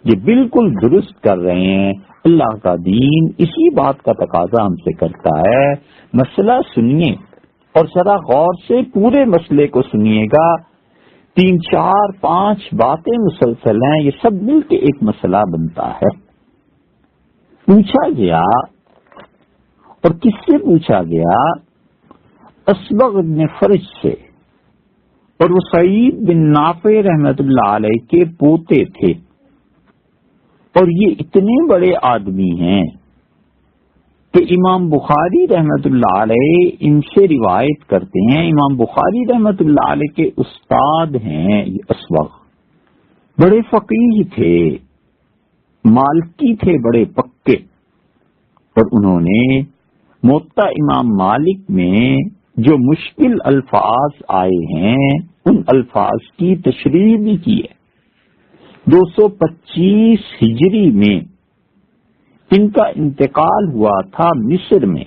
یہ بالکل درست کر رہے ہیں، اللہ کا دین اسی بات کا تقاضا ہم سے کرتا ہے۔ مسئلہ سنیے اور ذرا غور سے پورے مسئلے کو سنیے گا، 3 4 5 باتیں مسلسل ہیں، یہ سب مل کے ایک مسئلہ بنتا ہے۔ پوچھا گیا، اور کس سے پوچھا گیا؟ اسبغ بن فرج سے، اور وہ سعید بن نافع رحمت اللہ علیہ کے پوتے تھے، اور یہ اتنے بڑے آدمی ہیں کہ امام بخاری رحمت اللہ علیہ ان سے روایت کرتے ہیں۔ امام بخاری رحمت اللہ علیہ کے استاد ہیں یہ اسبغ، بڑے فقیہ تھے، مالکی تھے بڑے پکے، اور انہوں نے موطا امام مالک میں جو مشکل الفاظ آئے ہیں ان الفاظ کی تشریح بھی کی ہے۔ 225 ہجری میں ان کا انتقال ہوا تھا مصر میں۔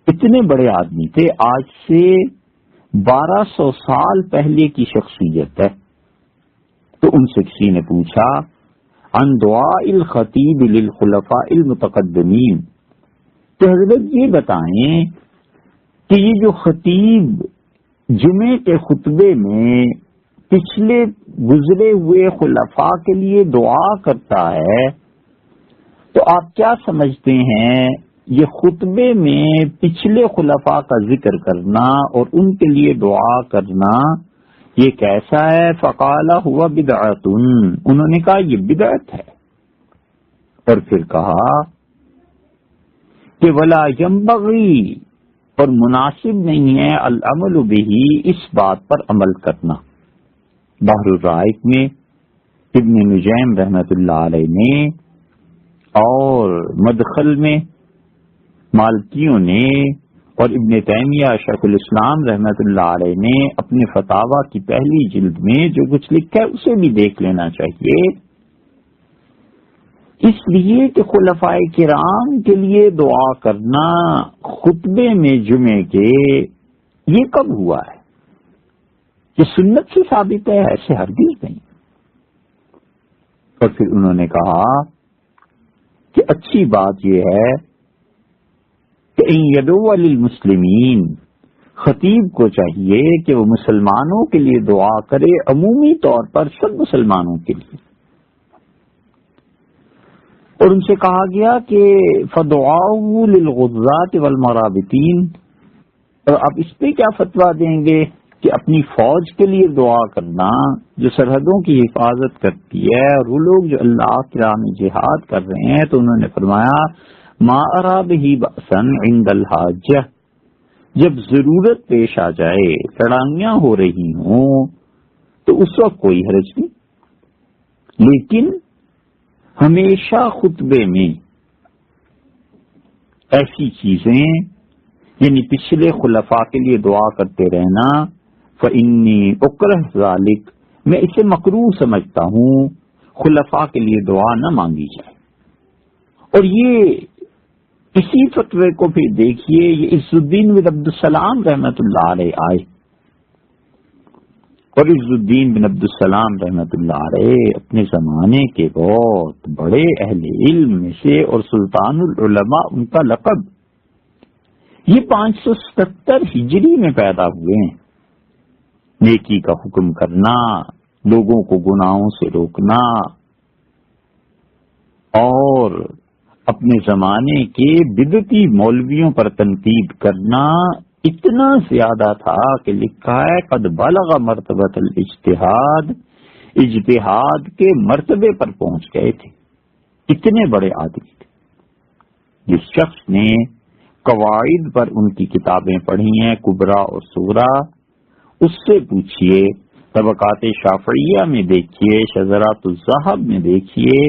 اتنے بڑے آدمی تھے، آج سے 1200 سال پہلے کی شخصیت ہے۔ تو ان سے کسی نے پوچھا عن دعاء الخطیب للخلفاء المتقدمین، تو حضرت یہ بتائیں کہ یہ جو خطیب جمعے کے خطبے میں پچھلے گزرے ہوئے خلفاء کے لیے دعا کرتا ہے تو آپ کیا سمجھتے ہیں یہ خطبے میں پچھلے خلفاء کا ذکر کرنا اور ان کے لیے دعا کرنا یہ کیسا ہے؟ فقال ہوا بدعت، انہوں نے کہا یہ بدعت ہے، اور پھر کہا کہ ولا ينبغي، اور مناسب نہیں ہے العمل به، اس بات پر عمل کرنا۔ بحر الرائق میں ابن نجیم رحمت اللہ علیہ نے اور مدخل میں مالکیوں نے اور ابن تیمیہ شیخ الاسلام رحمت اللہ علیہ نے اپنے فتاوی کی پہلی جلد میں جو کچھ لکھا ہے اسے بھی دیکھ لینا چاہیے، اس لیے کہ خلفائے کرام کے لیے دعا کرنا خطبے میں جمعے کے یہ کب ہوا ہے؟ یہ سنت سے ثابت ہے، ایسے ہرگز نہیں۔ اور پھر انہوں نے کہا کہ اچھی بات یہ ہے کہ ان یدعو للمسلمین، خطیب کو چاہیے کہ وہ مسلمانوں کے لیے دعا کرے، عمومی طور پر سب مسلمانوں کے لیے۔ اور ان سے کہا گیا کہ فدعاؤ للغزاة والمرابطین، اور آپ اس پہ کیا فتویٰ دیں گے کہ اپنی فوج کے لیے دعا کرنا جو سرحدوں کی حفاظت کرتی ہے، اور وہ لوگ جو اللہ کی راہ میں جہاد کر رہے ہیں، تو انہوں نے فرمایا ما ارا بہ بأسا عند الحاجہ، جب ضرورت پیش آ جائے، لڑائیاں ہو رہی ہوں تو اس وقت کوئی حرج نہیں، لیکن ہمیشہ خطبے میں ایسی چیزیں یعنی پچھلے خلفاء کے لیے دعا کرتے رہنا، فإنی اکرہ ذالک، میں اسے مکروہ سمجھتا ہوں، خلفاء کے لیے دعا نہ مانگی جائے۔ اور یہ اسی فتوے کو پھر دیکھیے، یہ عز الدین بن عبد السلام رحمت اللہ علیہ آئے، اور عز الدین بن عبد السلام رحمت اللہ علیہ اپنے زمانے کے بہت بڑے اہل علم میں سے، اور سلطان العلماء ان کا لقب، یہ 577 ہجری میں پیدا ہوئے ہیں۔ نیکی کا حکم کرنا، لوگوں کو گناہوں سے روکنا، اور اپنے زمانے کے بدعتی مولویوں پر تنقید کرنا اتنا زیادہ تھا کہ لکھا ہے قد بلغ مرتبۃ الاجتہاد، اجتہاد کے مرتبے پر پہنچ گئے تھے، اتنے بڑے آدمی تھے۔ جس شخص نے قواعد پر ان کی کتابیں پڑھی ہیں، کبرا اور صغرا، اس سے پوچھئے، طبقات شافعیہ میں دیکھیے، شذرات الذہب میں دیکھیے،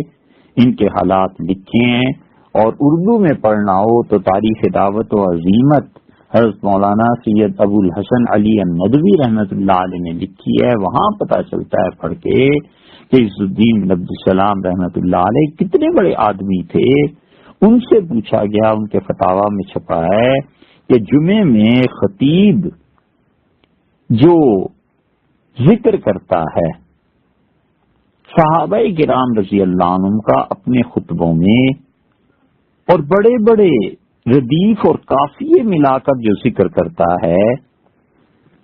ان کے حالات لکھے ہیں، اور اردو میں پڑھنا ہو تو تاریخ دعوت و عظیمت حضرت مولانا سید ابو الحسن علی الندوی رحمت اللہ علیہ نے لکھی ہے، وہاں پتہ چلتا ہے پڑھ کے کہ عز الدین بن عبد السلام رحمت اللہ علیہ کتنے بڑے آدمی تھے۔ ان سے پوچھا گیا، ان کے فتاوی میں چھپا ہے کہ جمعے میں خطیب جو ذکر کرتا ہے صحابہ کرام رضی اللہ عنہم کا اپنے خطبوں میں، اور بڑے بڑے ردیف اور قافیے ملا کر جو ذکر کرتا ہے،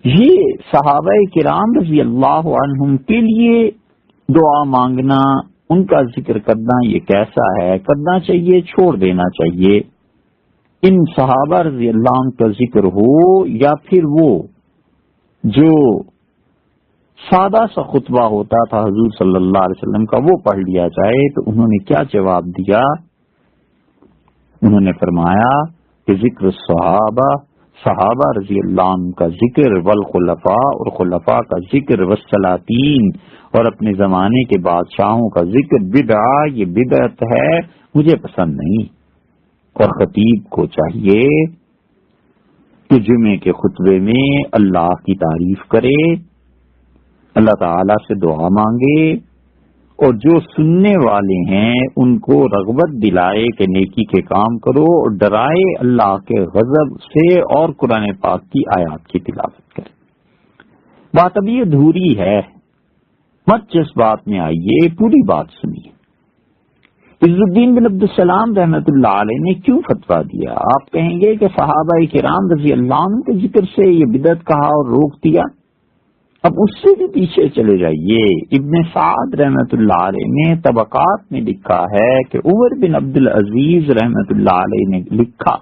یہ صحابہ کرام رضی اللہ عنہم کے لیے دعا مانگنا، ان کا ذکر کرنا یہ کیسا ہے؟ کرنا چاہیے، چھوڑ دینا چاہیے؟ ان صحابہ رضی اللہ عنہ کا ذکر ہو یا پھر وہ جو سادہ سا خطبہ ہوتا تھا حضور صلی اللہ علیہ وسلم کا، وہ پڑھ لیا جائے، تو انہوں نے کیا جواب دیا؟ انہوں نے فرمایا کہ ذکر الصحابہ، صحابہ رضی اللہ عنہ کا ذکر، والخلفاء، اور خلفاء کا ذکر، والسلاطین، اور اپنے زمانے کے بادشاہوں کا ذکر، بدعہ، یہ بدعت ہے، مجھے پسند نہیں۔ اور خطیب کو چاہیے کہ جمعے کے خطبے میں اللہ کی تعریف کرے، اللہ تعالی سے دعا مانگے، اور جو سننے والے ہیں ان کو رغبت دلائے کہ نیکی کے کام کرو، اور ڈرائے اللہ کے غضب سے، اور قرآن پاک کی آیات کی تلاوت کرے۔ بات ابھی ادھوری ہے، مت جس بات میں آئیے، پوری بات سنیے۔ عز الدین بن عبد السلام رحمت اللہ علیہ نے کیوں فتویٰ دیا؟ آپ کہیں گے کہ صحابہ کرام رضی اللہ عنہ کے ذکر سے یہ بدعت کہا اور روک دیا، اب اس سے بھی پیچھے چلے جائیے، ابن سعد رحمت اللہ علیہ نے طبقات میں لکھا ہے کہ عمر بن عبد العزیز رحمت اللہ علیہ نے لکھا،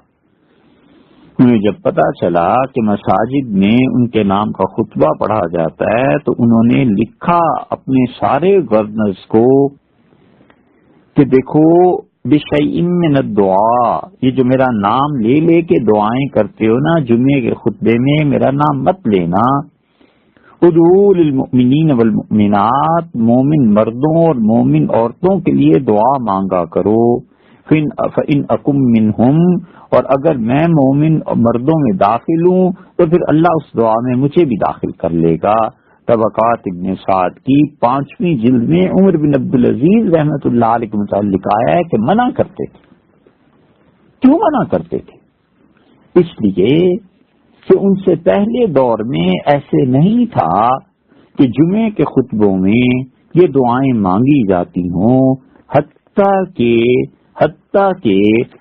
انہیں جب پتا چلا کہ مساجد میں ان کے نام کا خطبہ پڑھا جاتا ہے تو انہوں نے لکھا اپنے سارے گورنرز کو کہ دیکھو بشیء من الدعاء، یہ جو میرا نام لے لے کے دعائیں کرتے ہو نا جمعے کے خطبے میں، میرا نام مت لینا. ادعوا للمؤمنین والمؤمنات، مومن مردوں اور مومن عورتوں کے لیے دعا مانگا کرو. فإن أكن منهم، اور اگر میں مومن مردوں میں داخل ہوں تو پھر اللہ اس دعا میں مجھے بھی داخل کر لے گا. طبقات ابن سعد کی 5ویں جلد میں عمر بن عبد العزیز رحمت اللہ علیہ کے متعلق آیا ہے کہ منع کرتے تھے. کیوں منع کرتے تھے؟ اس لیے کہ ان سے پہلے دور میں ایسے نہیں تھا کہ جمعے کے خطبوں میں یہ دعائیں مانگی جاتی ہوں، حتیٰ کہ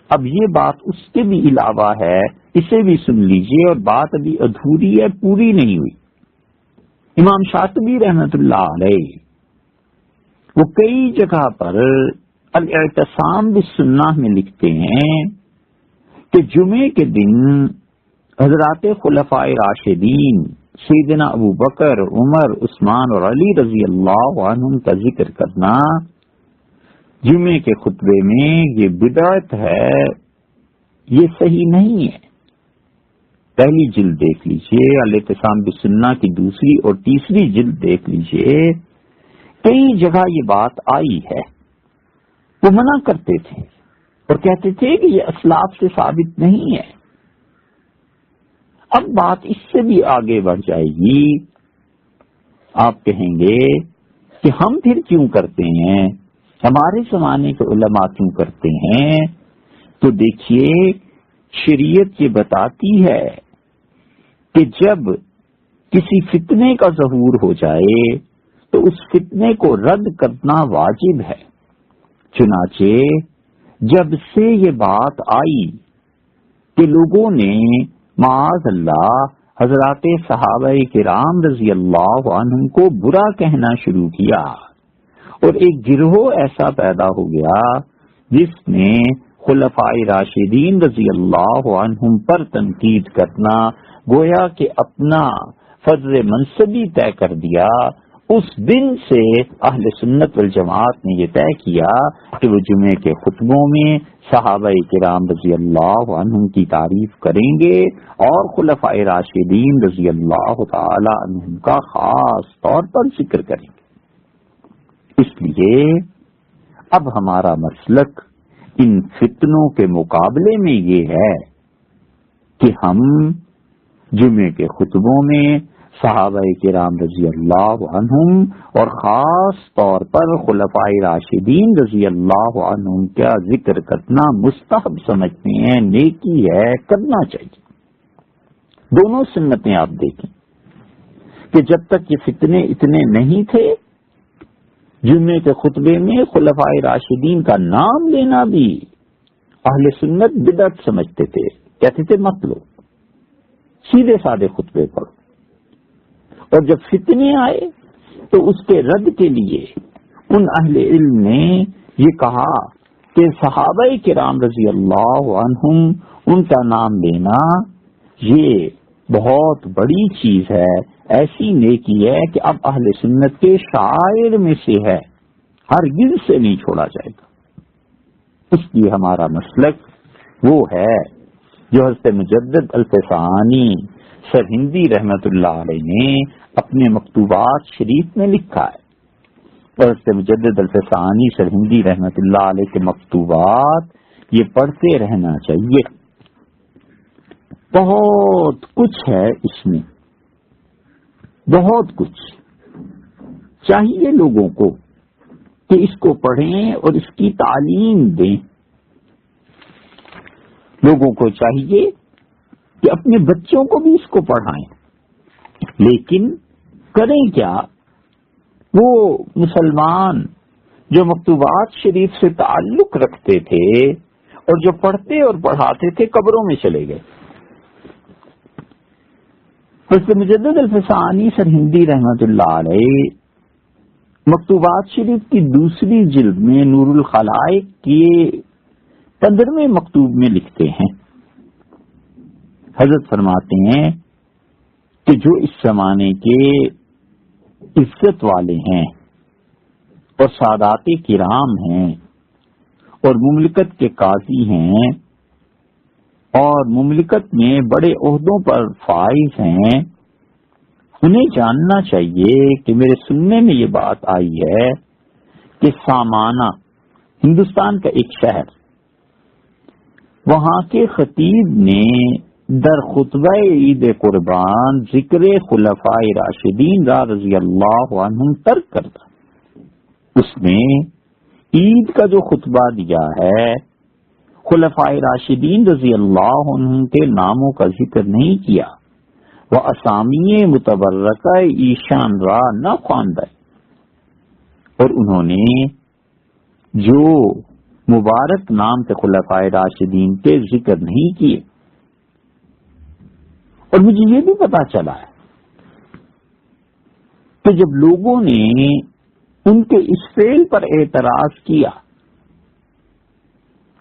اب یہ بات اس کے بھی علاوہ ہے، اسے بھی سن لیجئے، اور بات ابھی ادھوری ہے، پوری نہیں ہوئی. امام شاطبی رحمت اللہ علیہ وہ کئی جگہ پر الاعتصام بالسنہ میں لکھتے ہیں کہ جمعے کے دن حضرات خلفاء راشدین سیدنا ابو بکر، عمر، عثمان اور علی رضی اللہ عنہم کا ذکر کرنا جمعے کے خطبے میں یہ بدعت ہے، یہ صحیح نہیں ہے. پہلی جلد دیکھ لیجئے، الاعتصام بالسنہ کی 2 اور 3 جلد دیکھ لیجئے، کئی جگہ یہ بات آئی ہے. وہ منع کرتے تھے اور کہتے تھے کہ یہ اسلاف سے ثابت نہیں ہے. اب بات اس سے بھی آگے بڑھ جائے گی. آپ کہیں گے کہ ہم پھر کیوں کرتے ہیں، ہمارے زمانے کے علماء کیوں کرتے ہیں؟ تو دیکھیے، شریعت یہ بتاتی ہے کہ جب کسی فتنے کا ظہور ہو جائے تو اس فتنے کو رد کرنا واجب ہے. چنانچہ جب سے یہ بات آئی کہ لوگوں نے معاذ اللہ حضرات صحابہ کرام رضی اللہ عنہم کو برا کہنا شروع کیا، اور ایک گروہ ایسا پیدا ہو گیا جس نے خلفاء راشدین رضی اللہ عنہم پر تنقید کرنا گویا کہ اپنا فضل منصبی طے کر دیا. اس دن سے اہل سنت والجماعت نے یہ طے کیا کہ وہ جمعے کے خطبوں میں صحابہ کرام رضی اللہ عنہم کی تعریف کریں گے اور خلفاء راشدین رضی اللہ تعالی عنہم کا خاص طور پر ذکر کریں گے. اس لیے اب ہمارا مسلک ان فتنوں کے مقابلے میں یہ ہے کہ ہم جمعے کے خطبوں میں صحابہ کرام رضی اللہ عنہم اور خاص طور پر خلفاء راشدین رضی اللہ عنہم کا ذکر کرنا مستحب سمجھتے ہیں، نیکی ہے، کرنا چاہیے. دونوں سنتیں آپ دیکھیں کہ جب تک یہ فتنے اتنے نہیں تھے، جمعے کے خطبے میں خلفاء راشدین کا نام لینا بھی اہل سنت بدعت سمجھتے تھے، کہتے تھے مت لو، سیدھے سادے خطبے پڑھو. اور جب فتنے آئے تو اس کے رد کے لیے ان اہل علم نے یہ کہا کہ صحابہ کرام رضی اللہ عنہم ان کا نام لینا یہ بہت بڑی چیز ہے، ایسی نیکی ہے کہ اب اہل سنت کے شاعر میں سے ہے، ہرگز سے نہیں چھوڑا جائے گا. اس لیے ہمارا مسلک وہ ہے جو حضرت مجدد الفسانی سرہندی رحمت اللہ علیہ نے اپنے مکتوبات شریف میں لکھا ہے. اور حضرت مجدد الفسانی سرہندی رحمت اللہ علیہ کے مکتوبات یہ پڑھتے رہنا چاہیے. بہت کچھ ہے اس میں، بہت کچھ. چاہیے لوگوں کو کہ اس کو پڑھیں اور اس کی تعلیم دیں. لوگوں کو چاہیے کہ اپنے بچوں کو بھی اس کو پڑھائیں. لیکن کریں کیا؟ وہ مسلمان جو مکتوبات شریف سے تعلق رکھتے تھے اور جو پڑھتے اور پڑھاتے تھے قبروں میں چلے گئے. حضرت مجدد الفسانی سرہندی رحمت اللہ علیہ مکتوبات شریف کی دوسری جلد میں نور الخلائق کے 15ویں مکتوب میں لکھتے ہیں، حضرت فرماتے ہیں کہ جو اس زمانے کے عزت والے ہیں اور سادات کرام ہیں اور مملکت کے قاضی ہیں اور مملکت میں بڑے عہدوں پر فائز ہیں، انہیں جاننا چاہیے کہ میرے سننے میں یہ بات آئی ہے کہ سامانہ ہندوستان کا ایک شہر، وہاں کے خطیب نے در خطبہ عید قربان ذکر خلفائے راشدین رضی اللہ عنہم ترک کرتا، اس میں عید کا جو خطبہ دیا ہے خلفائے راشدین رضی اللہ عنہم کے ناموں کا ذکر نہیں کیا، وہ اسامی متبرکہ ایشان را نہ خواندہ، اور انہوں نے جو مبارک نام کے خلفائے راشدین کے ذکر نہیں کیے۔ اور مجھے یہ بھی پتا چلا ہے کہ جب لوگوں نے ان کے اس فعل پر اعتراض کیا،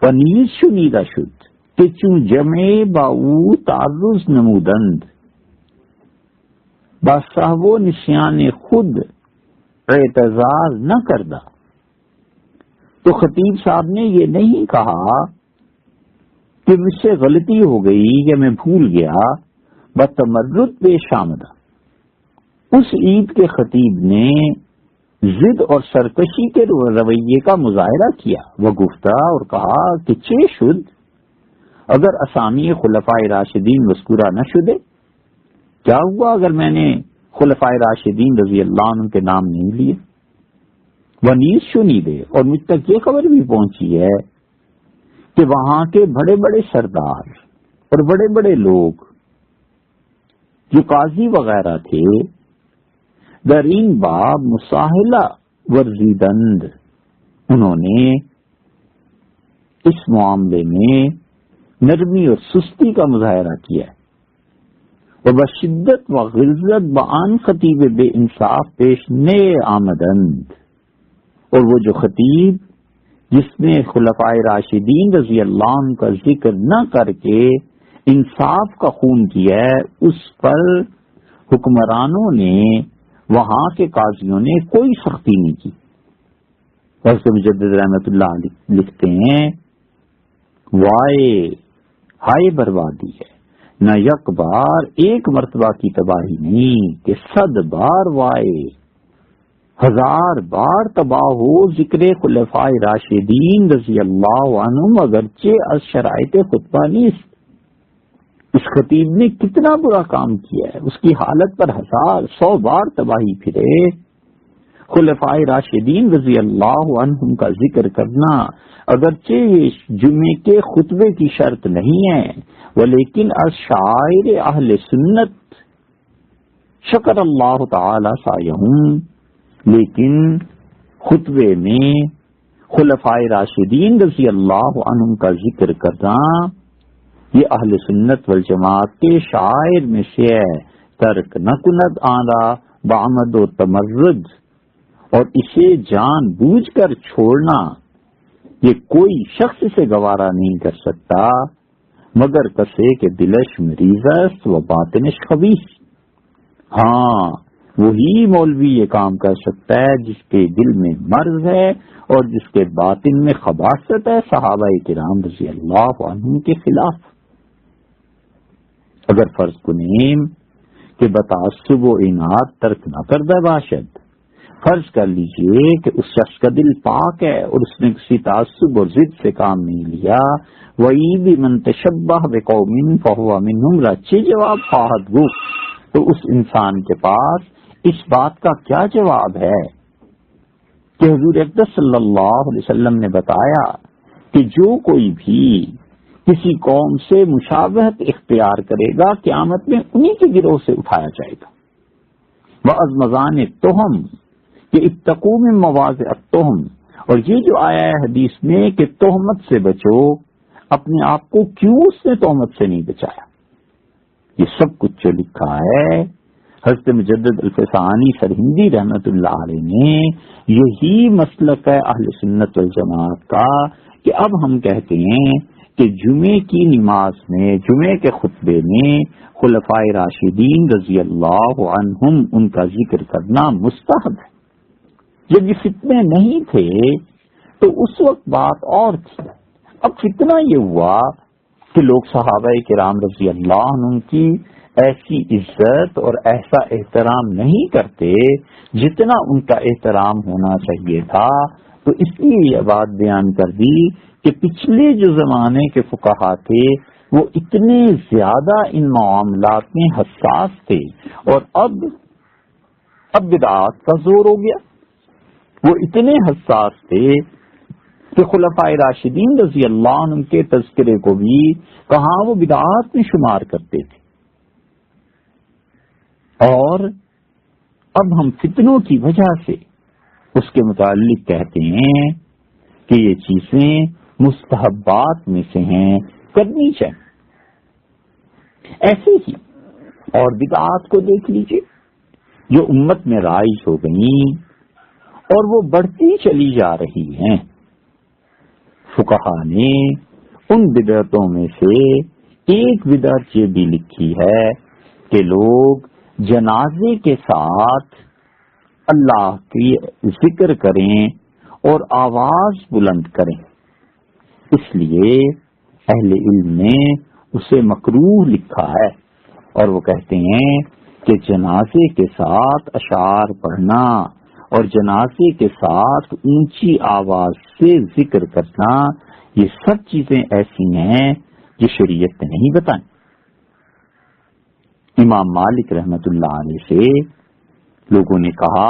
پنیر شنیدہ شد کہ چوں جمع باؤ تعرض نمودند با صاحب و نشان خود اعتراض نہ کردہ، تو خطیب صاحب نے یہ نہیں کہا کہ مجھ سے غلطی ہو گئی یا میں بھول گیا، بتمرد پیش آمدہ۔ اس عید کے خطیب نے ضد اور سرکشی کے رویے کا مظاہرہ کیا، وہ گفتہ اور کہا کہ چے شد اگر اسامی خلفائے راشدین مذکورہ نہ شدے، کیا ہوا اگر میں نے خلفائے راشدین رضی اللہ عنہ کے نام نہیں لیے؟ وہ نیز شنیدے، اور مجھ تک یہ خبر بھی پہنچی ہے کہ وہاں کے بڑے بڑے سردار اور بڑے بڑے لوگ جو قاضی وغیرہ تھے در این باب مساہلہ ورزیدند، انہوں نے اس معاملے میں نرمی اور سستی کا مظاہرہ کیا ہے، اور بشدت و غلظت بآن خطیب بے انصاف پیش نئے آمدند، اور وہ جو خطیب جس نے خلفائے راشدین رضی اللہ عنہ کا ذکر نہ کر کے انصاف کا خون کیا ہے، اس پر حکمرانوں نے، وہاں کے قاضیوں نے کوئی سختی نہیں کی۔ حضرت مجدد رحمت اللہ علیہ لکھتے ہیں، وائے ہائے بربادی ہے، نہ یک بار ایک مرتبہ کی تباہی نہیں کہ 100 بار وائے، 1000 بار تباہ ہو ذکر خلفائے راشدین رضی اللہ عنہم اگرچہ از شرائط خطبہ نیست۔ اس خطیب نے کتنا برا کام کیا ہے، اس کی حالت پر 100 بار تباہی پھرے۔ خلفائے راشدین رضی اللہ عنہم کا ذکر کرنا اگرچہ یہ جمعے کے خطبے کی شرط نہیں ہے، ولیکن از شعائر اہل سنت شکر اللہ تعالی سعیہم، لیکن خطبے میں خلفائے راشدین رضی اللہ عنہم کا ذکر کرنا یہ اہل سنت والجماعت کے شعائر میں سے ہے۔ ترک نہ کند آنا بعمد و تمرد، اور اسے جان بوجھ کر چھوڑنا یہ کوئی شخص سے گوارا نہیں کر سکتا مگر کسے کے دلش مریض و باطنش خبیث۔ ہاں وہی مولوی یہ کام کر سکتا ہے جس کے دل میں مرض ہے اور جس کے باطن میں خباثت ہے صحابہ کرام رضی اللہ عنہم کے خلاف۔ اگر فرض کنیم کہ بتعصب و اناد ترک نہ کردہ باشد، فرض کر لیجئے کہ اس شخص کا دل پاک ہے اور اس نے کسی تعصب اور ضد سے کام نہیں لیا، وَإِذِ مَن تَشَبَّهَ بِقَوْمٍ فَهُوَ مِنْهُمْ، رچے جواب خواہد گفت، تو اس انسان کے پاس اس بات کا کیا جواب ہے کہ حضور اقدس صلی اللہ علیہ وسلم نے بتایا کہ جو کوئی بھی کسی قوم سے مشابہت اختیار کرے گا قیامت میں انہی کے گروہ سے اٹھایا جائے گا۔ وَأَزْمَزَانِ التُّهَمْ، کہ اتقوا من مواضع التُّهَمْ، اور یہ جو آیا ہے حدیث میں کہ تہمت سے بچو، اپنے آپ کو کیوں اس نے تہمت سے نہیں بچایا؟ یہ سب کچھ جو لکھا ہے حضرت مجدد الفسانی سرہندی رحمت اللہ علیہ نے یہی مسلک ہے اہل سنت والجماعت کا کہ اب ہم کہتے ہیں کہ جمعے کی نماز میں، جمعے کے خطبے میں خلفائے راشدین رضی اللہ عنہم ان کا ذکر کرنا مستحب ہے۔ جب یہ فتنے نہیں تھے تو اس وقت بات اور تھی۔ اب فتنہ یہ ہوا کہ لوگ صحابہ کرام رضی اللہ عنہ کی ایسی عزت اور ایسا احترام نہیں کرتے جتنا ان کا احترام ہونا چاہیے تھا، تو اس لیے یہ بات بیان کر دی کہ پچھلے جو زمانے کے فقہا تھے وہ اتنے زیادہ ان معاملات میں حساس تھے، اور اب بدعات کا زور ہو گیا۔ وہ اتنے حساس تھے کہ خلفائے راشدین رضی اللہ عنہ کے تذکرے کو بھی کہاں وہ بدعات میں شمار کرتے تھے، اور اب ہم فتنوں کی وجہ سے اس کے متعلق کہتے ہیں کہ یہ چیزیں مستحبات میں سے ہیں، کرنی چاہیے۔ ایسے ہی اور بدعات کو دیکھ لیجئے جو امت میں رائج ہو گئیں اور وہ بڑھتی چلی جا رہی ہیں۔ فقہا نے ان بدعتوں میں سے ایک بدعت یہ بھی لکھی ہے کہ لوگ جنازے کے ساتھ اللہ کی ذکر کریں اور آواز بلند کریں، اس لیے اہل علم نے اسے مکروہ لکھا ہے، اور وہ کہتے ہیں کہ جنازے کے ساتھ اشعار پڑھنا اور جنازے کے ساتھ اونچی آواز سے ذکر کرنا یہ سب چیزیں ایسی ہیں جو شریعت نے نہیں بتائیں۔ امام مالک رحمت اللہ علیہ سے لوگوں نے کہا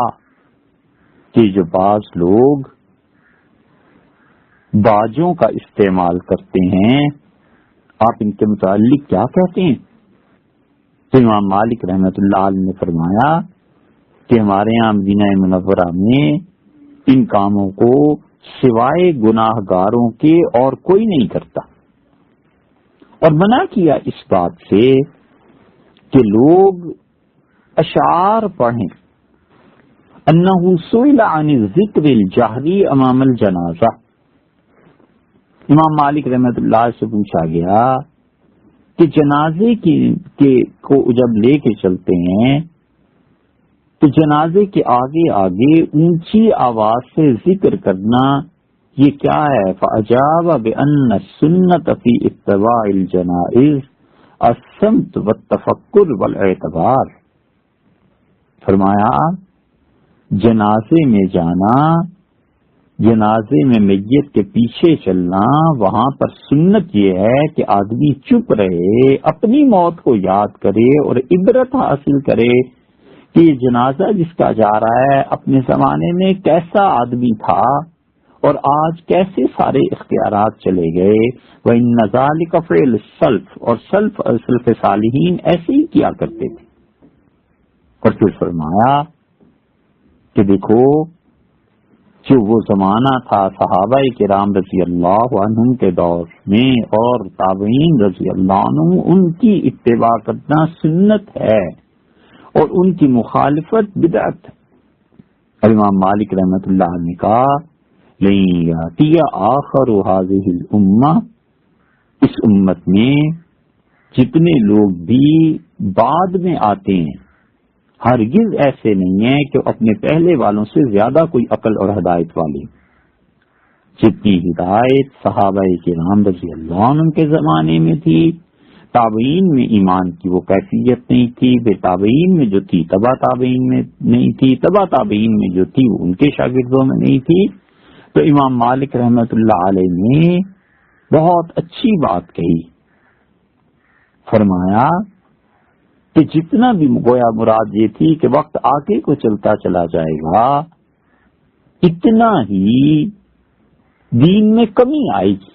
کہ جو بعض لوگ باجوں کا استعمال کرتے ہیں آپ ان کے متعلق کیا کہتے ہیں؟ تو امام مالک رحمت اللہ علیہ نے فرمایا کہ ہمارے یہاں مدینہ منورہ میں ان کاموں کو سوائے گناہ گاروں کے اور کوئی نہیں کرتا، اور منع کیا اس بات سے کہ لوگ اشعار پڑھیں۔ انہ سئل عن الذکر الجہری امام الجنازہ، امام مالک رحمت اللہ سے پوچھا گیا کہ جنازے کو جب لے کے چلتے ہیں تو جنازے کے آگے آگے اونچی آواز سے ذکر کرنا یہ کیا ہے؟ فأجاب بأن السنة في اتباع الجنائز الصمت والتفکر والاعتبار، فرمایا جنازے میں جانا، جنازے میں میت کے پیچھے چلنا، وہاں پر سنت یہ ہے کہ آدمی چپ رہے، اپنی موت کو یاد کرے اور عبرت حاصل کرے کہ یہ جنازہ جس کا جا رہا ہے اپنے زمانے میں کیسا آدمی تھا اور آج کیسے سارے اختیارات چلے گئے۔ وَإِنَّ ذَلِكَ فِعْلُ السَّلْفِ، اور سلف صالحین ایسے ہی کیا کرتے تھے۔ اور پھر فرمایا کہ دیکھو جو وہ زمانہ تھا صحابہ کرام رضی اللہ عنہم کے دور میں اور تابعین رضی اللہ عنہم، ان کی اتباع کرنا سنت ہے اور ان کی مخالفت بدعت ہے۔ اور امام مالک رحمت اللہ نے کہا لَن یأتی آخر هذه الامہ، اس امت میں جتنے لوگ بھی بعد میں آتے ہیں ہرگز ایسے نہیں ہیں کہ اپنے پہلے والوں سے زیادہ کوئی عقل اور ہدایت والے۔ جتنی ہدایت صحابہ کرام رضی اللہ عنہ کے زمانے میں تھی، تابعین میں ایمان کی وہ کیفیت نہیں تھی، بے تابعین میں جو تھی تبا تابعین میں نہیں تھی، تبا تابعین میں جو تھی وہ ان کے شاگردوں میں نہیں تھی۔ تو امام مالک رحمت اللہ علیہ نے بہت اچھی بات کہی، فرمایا کہ جتنا بھی گویا مراد یہ تھی کہ وقت آگے کو چلتا چلا جائے گا اتنا ہی دین میں کمی آئے گی،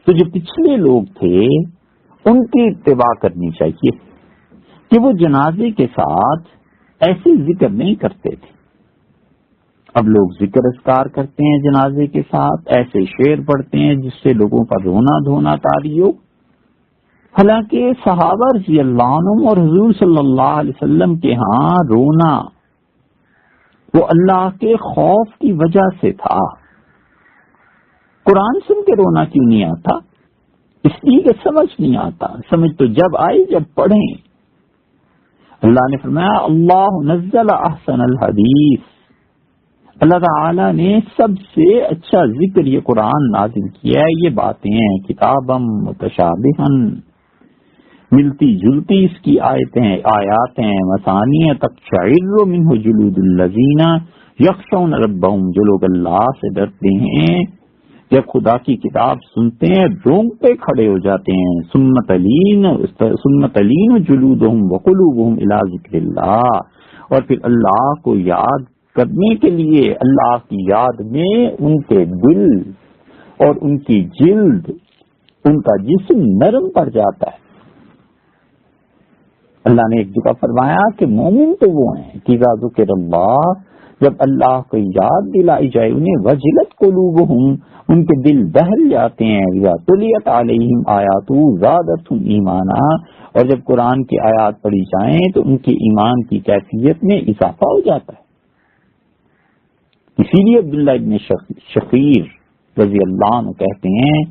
تو جو پچھلے لوگ تھے ان کی اتباع کرنی چاہیے کہ وہ جنازے کے ساتھ ایسے ذکر نہیں کرتے تھے۔ اب لوگ ذکر اذکار کرتے ہیں جنازے کے ساتھ، ایسے شعر پڑھتے ہیں جس سے لوگوں کا رونا دھونا طاری ہو، حالانکہ صحابہ رضی اللہ عنہم اور حضور صلی اللہ علیہ وسلم کے ہاں رونا وہ اللہ کے خوف کی وجہ سے تھا. قرآن سن کے رونا کیوں نہیں آتا؟ اس لیے کہ سمجھ نہیں آتا. سمجھ تو جب آئی جب پڑھیں. اللہ نے فرمایا اللہ نزل احسن الحدیث، اللہ تعالی نے سب سے اچھا ذکر یہ قرآن نازل کیا ہے. یہ باتیں ہیں کتابم متشابہن، ملتی جلتی اس کی آیات ہیں. مثانی تقشعر منہ جلود الذین یخشون ربہم، جو لوگ اللہ سے ڈرتے ہیں جب خدا کی کتاب سنتے ہیں رونگٹے کھڑے ہو جاتے ہیں. ثم تلین جلودہم وقلوبہم الی ذکر اللہ، اور پھر اللہ کو یاد کرنے کے لیے اللہ کی یاد میں ان کے دل اور ان کی جلد، ان کا جسم نرم پڑ جاتا ہے. اللہ نے ایک جگہ فرمایا کہ مومن تو وہ ہیں کہ اذا ذکر اللہ، جب اللہ کو یاد دلائی جائے انہیں وجلت قلوبہم، ان کے دل دہل جاتے ہیں. اذا تلیت علیہم آیاتہ زادتہم ایمانا، اور جب قرآن کی آیات پڑھی جائیں تو ان کے ایمان کی کیفیت میں اضافہ ہو جاتا ہے. اسی لیے عبداللہ ابن شخیر رضی اللہ عنہ کہتے ہیں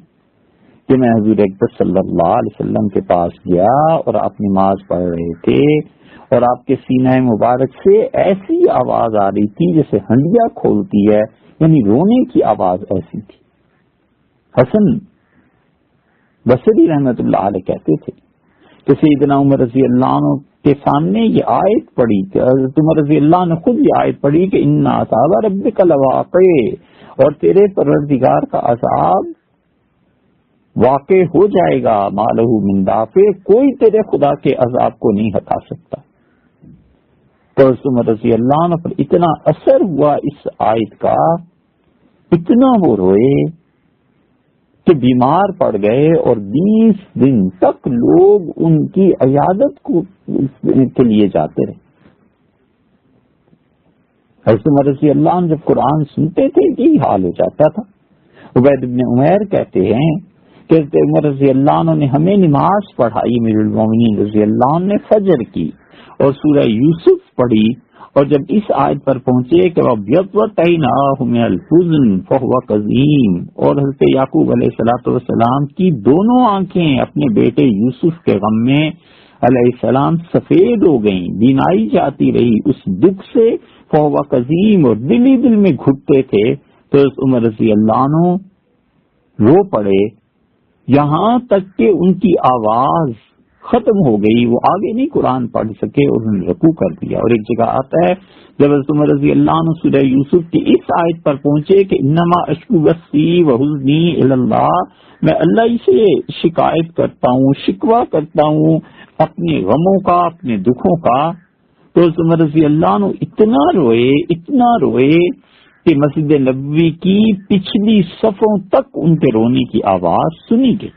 کہ میں حضور اکبر صلی اللہ علیہ وسلم کے پاس گیا اور آپ نماز پڑھ رہے تھے اور آپ کے سینہ مبارک سے ایسی آواز آ رہی تھی جیسے ہنڈیا کھولتی ہے، یعنی رونے کی آواز ایسی تھی. حسن بصری رحمت اللہ علیہ کہتے تھے کہ سیدنا عمر رضی اللہ عنہ کے سامنے یہ آیت پڑھی کہ حضرت عمر رضی اللہ نے خود یہ آیت پڑھی کہ ان عذاب ربک لواقع، اور تیرے پروردگار کا عذاب واقع ہو جائے گا. مالہ من دافع، کوئی تیرے خدا کے عذاب کو نہیں ہٹا سکتا. تو حضرت عمر رضی اللہ عنہ پر اتنا اثر ہوا اس آیت کا، اتنا وہ روئے کہ بیمار پڑ گئے اور 20 دن تک لوگ ان کی عیادت کے لیے جاتے رہے. حضرت عمر رضی اللہ عنہ جب قرآن سنتے تھے یہی حال ہو جاتا تھا. عبید بن عمیر کہتے ہیں کہ حضرت عمر رضی اللہ عنہ نے ہمیں نماز پڑھائی، امیر المومنین رضی اللہ عنہ نے فجر کی اور سورہ یوسف پڑھی، اور جب اس آیت پر پہنچے کہ وَابْيَضَّتْ مِنَ الْحُزْنِ فَهُوَ كَظِيمٌ، اور حضرت یعقوب علیہ الصلوۃ والسلام کی دونوں آنکھیں اپنے بیٹے یوسف کے غم میں علیہ السلام سفید ہو گئیں، بینائی جاتی رہی اس دکھ سے. فَهُوَ كَظِيمٌ، اور دل ہی دل میں گھٹتے تھے. تو عمر رضی اللہ عنہ رو پڑے یہاں تک کہ ان کی آواز ختم ہو گئی، وہ آگے نہیں قرآن پڑھ سکے اور انہوں نے رکوع کر دیا. اور ایک جگہ آتا ہے جب حضرت عمر رضی اللہ عنہ سورہ یوسف کی اس آیت پر پہنچے کہ انما اشکو بثی وحزنی الی اللہ، میں اللہ ہی سے شکایت کرتا ہوں، شکوہ کرتا ہوں اپنے غموں کا، اپنے دکھوں کا. تو حضرت عمر رضی اللہ عنہ اتنا روئے کہ مسجد نبوی کی پچھلی صفوں تک ان کے رونے کی آواز سنی گئی.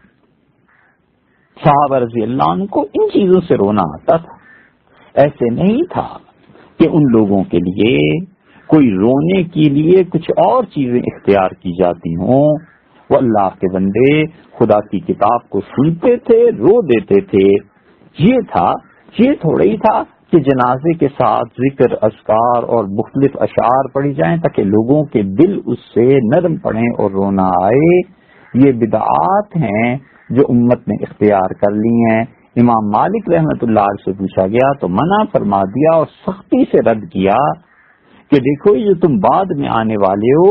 صحابہ رضی اللہ عنہ کو ان چیزوں سے رونا آتا تھا. ایسے نہیں تھا کہ ان لوگوں کے لیے کوئی رونے کے لیے کچھ اور چیزیں اختیار کی جاتی ہوں. وہ اللہ کے بندے خدا کی کتاب کو سنتے تھے، رو دیتے تھے. یہ تھوڑا ہی تھا کہ جنازے کے ساتھ ذکر، اذکار اور مختلف اشعار پڑھی جائیں تاکہ لوگوں کے دل اس سے نرم پڑیں اور رونا آئے. یہ بدعات ہیں جو امت نے اختیار کر لی ہیں. امام مالک رحمت اللہ علیہ سے پوچھا گیا تو منع فرما دیا اور سختی سے رد کیا کہ دیکھو یہ تم بعد میں آنے والے ہو،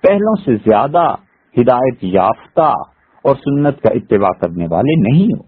پہلوں سے زیادہ ہدایت یافتہ اور سنت کا اتباع کرنے والے نہیں ہو.